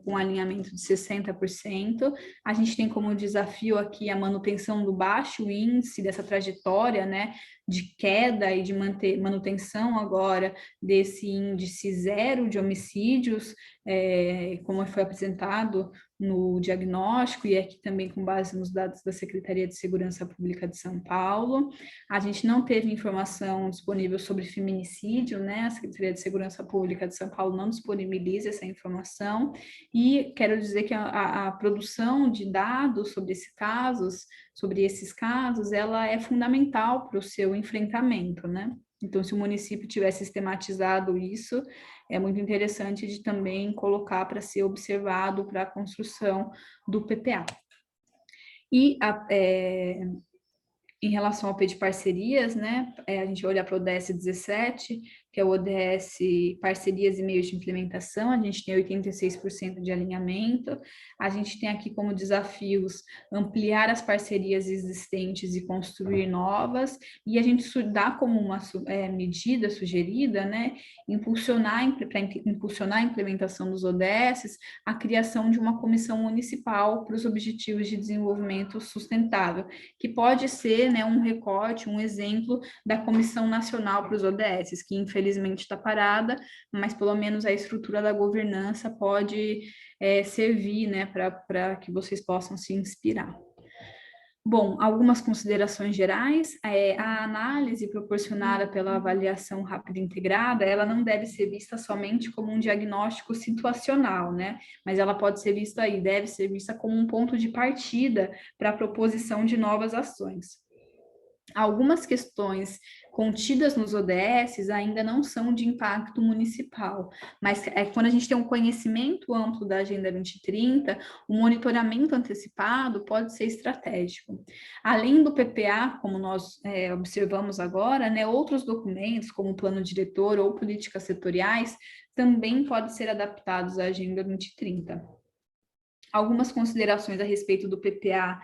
com alinhamento de 60%. A gente tem como desafio aqui a manutenção do baixo índice, dessa trajetória, né, de queda e de manutenção agora desse índice zero de homicídios, como foi apresentado no diagnóstico, e aqui também com base nos dados da Secretaria de Segurança Pública de São Paulo. A gente não teve informação disponível sobre feminicídio, né? A Secretaria de Segurança Pública de São Paulo não disponibiliza essa informação, e quero dizer que a produção de dados sobre esses casos, ela é fundamental para o seu enfrentamento, né? Então, se o município tiver sistematizado isso, é muito interessante de também colocar para ser observado para a construção do PPA. E em relação ao P de parcerias, né, a gente vai olhar para o ODS 17, que é o ODS Parcerias e Meios de Implementação, a gente tem 86% de alinhamento, a gente tem aqui como desafios ampliar as parcerias existentes e construir novas, e a gente dá como uma medida sugerida, né, para impulsionar a implementação dos ODSs, a criação de uma comissão municipal para os Objetivos de Desenvolvimento Sustentável, que pode ser, né, um recorte, um exemplo da Comissão Nacional para os ODS, que infelizmente está parada, mas pelo menos a estrutura da governança pode servir, né, para que vocês possam se inspirar. Bom, algumas considerações gerais. A análise proporcionada pela avaliação rápida integrada, ela não deve ser vista somente como um diagnóstico situacional, né? Mas ela pode ser vista aí, deve ser vista como um ponto de partida para a proposição de novas ações. Algumas questões contidas nos ODSs ainda não são de impacto municipal, mas quando a gente tem um conhecimento amplo da Agenda 2030, o monitoramento antecipado pode ser estratégico. Além do PPA, como nós observamos agora, né, outros documentos, como o plano diretor ou políticas setoriais, também podem ser adaptados à Agenda 2030. Algumas considerações a respeito do PPA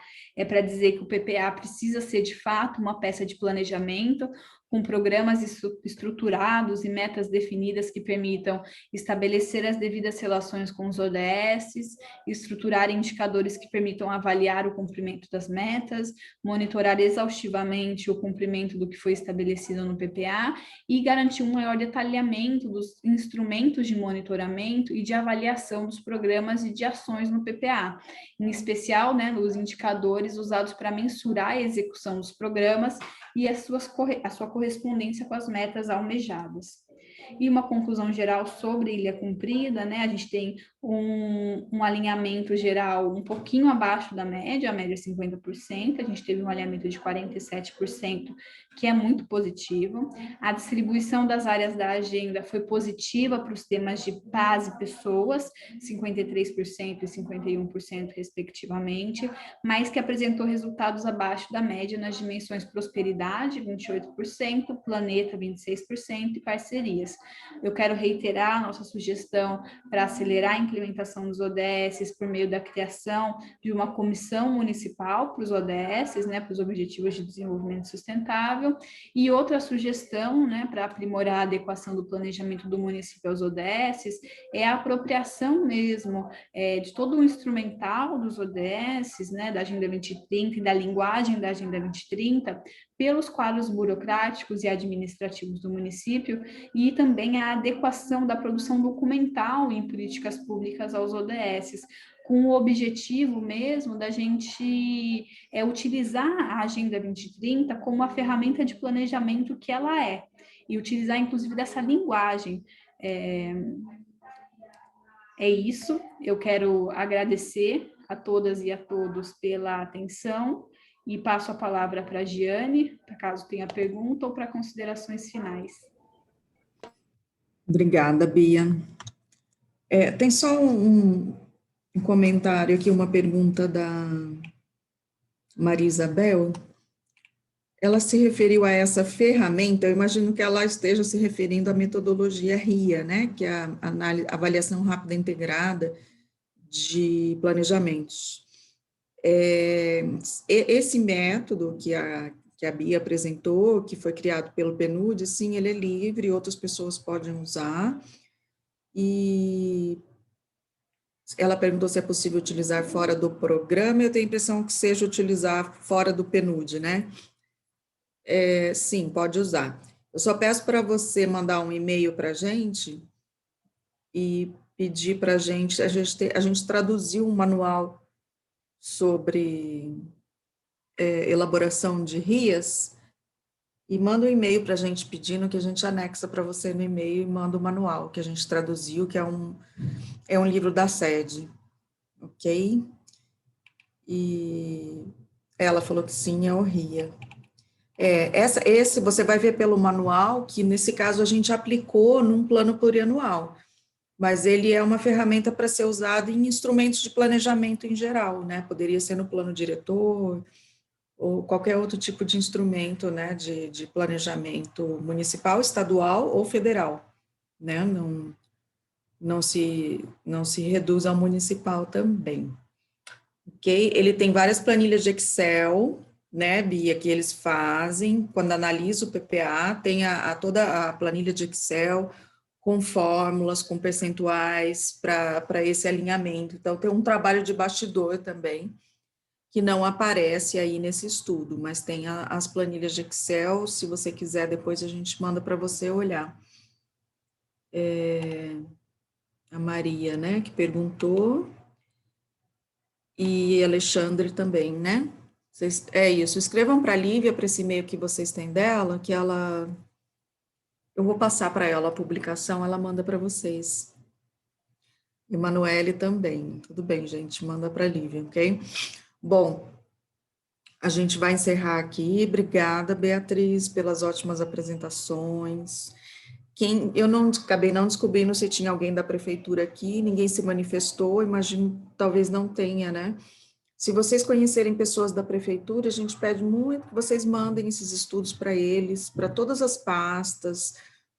para dizer que o PPA precisa ser, de fato, uma peça de planejamento, com programas estruturados e metas definidas que permitam estabelecer as devidas relações com os ODSs, estruturar indicadores que permitam avaliar o cumprimento das metas, monitorar exaustivamente o cumprimento do que foi estabelecido no PPA e garantir um maior detalhamento dos instrumentos de monitoramento e de avaliação dos programas e de ações no PPA, em especial, né, os indicadores usados para mensurar a execução dos programas e a sua correspondência com as metas almejadas. E uma conclusão geral sobre Ilha Cumprida, né? A gente tem um alinhamento geral um pouquinho abaixo da média, a média é 50%, a gente teve um alinhamento de 47%, que é muito positivo. A distribuição das áreas da agenda foi positiva para os temas de paz e pessoas, 53% e 51%, respectivamente, mas que apresentou resultados abaixo da média nas dimensões prosperidade, 28%, planeta, 26% e parcerias. Eu quero reiterar a nossa sugestão para acelerar a implementação dos ODS por meio da criação de uma comissão municipal para os ODS, né, para os Objetivos de Desenvolvimento Sustentável, e outra sugestão, né, para aprimorar a adequação do planejamento do município aos ODS é a apropriação mesmo de todo o instrumental dos ODS, né, da Agenda 2030 e da linguagem da Agenda 2030, pelos quadros burocráticos e administrativos do município, e também a adequação da produção documental em políticas públicas aos ODS, com o objetivo mesmo da gente utilizar a Agenda 2030 como uma ferramenta de planejamento que ela é, e utilizar, inclusive, dessa linguagem. É isso, eu quero agradecer a todas e a todos pela atenção e passo a palavra para a Giane, para caso tenha pergunta ou para considerações finais. Obrigada, Bia. Tem só um comentário aqui, uma pergunta da Maria Isabel. Ela se referiu a essa ferramenta, eu imagino que ela esteja se referindo à metodologia RIA, né, que é a avaliação rápida integrada de planejamentos. Esse método que a Bia apresentou, que foi criado pelo PNUD, sim, ele é livre, outras pessoas podem usar, e ela perguntou se é possível utilizar fora do programa, eu tenho a impressão que seja utilizar fora do PNUD, né? Sim, pode usar. Eu só peço para você mandar um e-mail para a gente e pedir para a gente traduziu um manual sobre elaboração de RIAs, e manda um e-mail para a gente pedindo, que a gente anexa para você no e-mail e manda o manual que a gente traduziu, que é um livro da sede, ok? E ela falou que sim, é o RIA. Esse você vai ver pelo manual, que nesse caso a gente aplicou num plano plurianual, mas ele é uma ferramenta para ser usado em instrumentos de planejamento em geral, né? Poderia ser no plano diretor, ou qualquer outro tipo de instrumento, né, de planejamento municipal, estadual ou federal, né? Não se reduz ao municipal também. Ok? Ele tem várias planilhas de Excel, né, Bia, que eles fazem, quando analisa o PPA, tem toda a planilha de Excel, com fórmulas, com percentuais, para esse alinhamento. Então, tem um trabalho de bastidor também, que não aparece aí nesse estudo, mas tem as planilhas de Excel, se você quiser, depois a gente manda para você olhar. A Maria, né, que perguntou, e Alexandre também, né? É isso, escrevam para a Lívia, para esse e-mail que vocês têm dela, que eu vou passar para ela a publicação, ela manda para vocês. Emanuele também, tudo bem, gente, manda para a Lívia, ok? Bom, a gente vai encerrar aqui, obrigada, Beatriz, pelas ótimas apresentações. Eu acabei não descobrindo se tinha alguém da prefeitura aqui, ninguém se manifestou, imagino, talvez não tenha, né? Se vocês conhecerem pessoas da prefeitura, a gente pede muito que vocês mandem esses estudos para eles, para todas as pastas,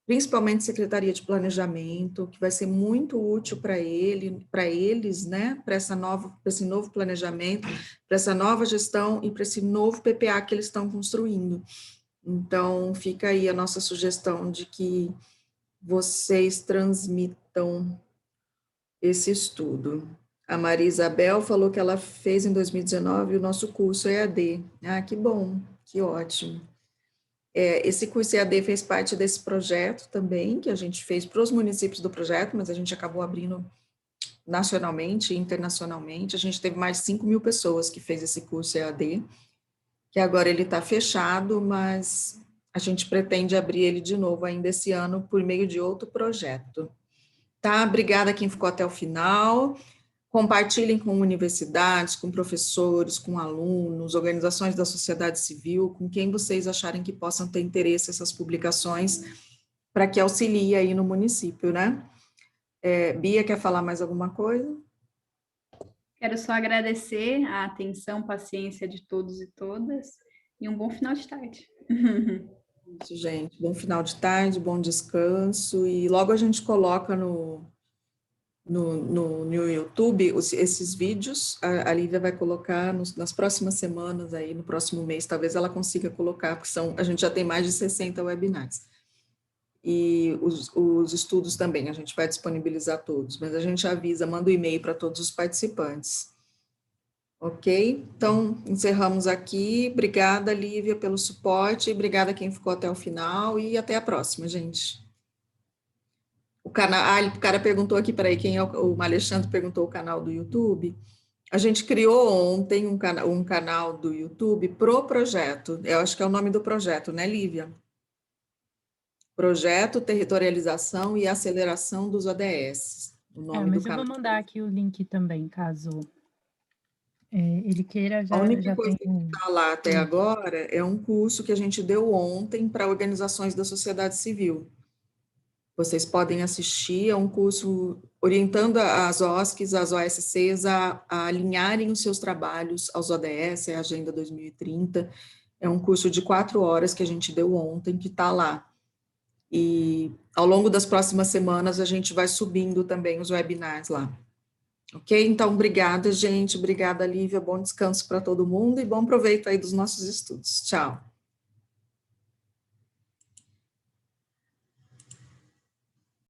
principalmente Secretaria de Planejamento, que vai ser muito útil para eles, né, para esse novo planejamento, para essa nova gestão e para esse novo PPA que eles estão construindo. Então, fica aí a nossa sugestão de que vocês transmitam esse estudo. A Maria Isabel falou que ela fez em 2019 o nosso curso EAD. Ah, que bom, que ótimo. Esse curso EAD fez parte desse projeto também, que a gente fez para os municípios do projeto, mas a gente acabou abrindo nacionalmente e internacionalmente. A gente teve mais de 5.000 pessoas que fez esse curso EAD, que agora ele está fechado, mas a gente pretende abrir ele de novo ainda esse ano por meio de outro projeto. Tá? Obrigada a quem ficou até o final. Compartilhem com universidades, com professores, com alunos, organizações da sociedade civil, com quem vocês acharem que possam ter interesse nessas publicações, para que auxilie aí no município, né? Bia, quer falar mais alguma coisa? Quero só agradecer a atenção, paciência de todos e todas, e um bom final de tarde. Isso, gente. Bom final de tarde, bom descanso, e logo a gente coloca no YouTube, esses vídeos, a Lívia vai colocar nas próximas semanas, aí, no próximo mês, talvez ela consiga colocar, porque a gente já tem mais de 60 webinars. E os estudos também, a gente vai disponibilizar todos, mas a gente avisa, manda um e-mail para todos os participantes. Ok? Então, encerramos aqui. Obrigada, Lívia, pelo suporte, obrigada a quem ficou até o final, e até a próxima, gente. O cara perguntou aqui, peraí, quem é o Alexandre perguntou o canal do YouTube. A gente criou ontem um canal do YouTube pro projeto, eu acho que é o nome do projeto, né, Lívia? Projeto Territorialização e Aceleração dos ODS. O nome Mas do eu canal. vou mandar aqui o link também, caso ele queira, A única já coisa tem que está lá até agora é um curso que a gente deu ontem para organizações da sociedade civil. Vocês podem assistir, é um curso orientando as OSCs, as OSCs a alinharem os seus trabalhos aos ODS, a Agenda 2030. É um curso de 4 horas que a gente deu ontem, que está lá. E ao longo das próximas semanas a gente vai subindo também os webinars lá. Ok? Então, obrigada, gente. Obrigada, Lívia. Bom descanso para todo mundo e bom proveito aí dos nossos estudos. Tchau.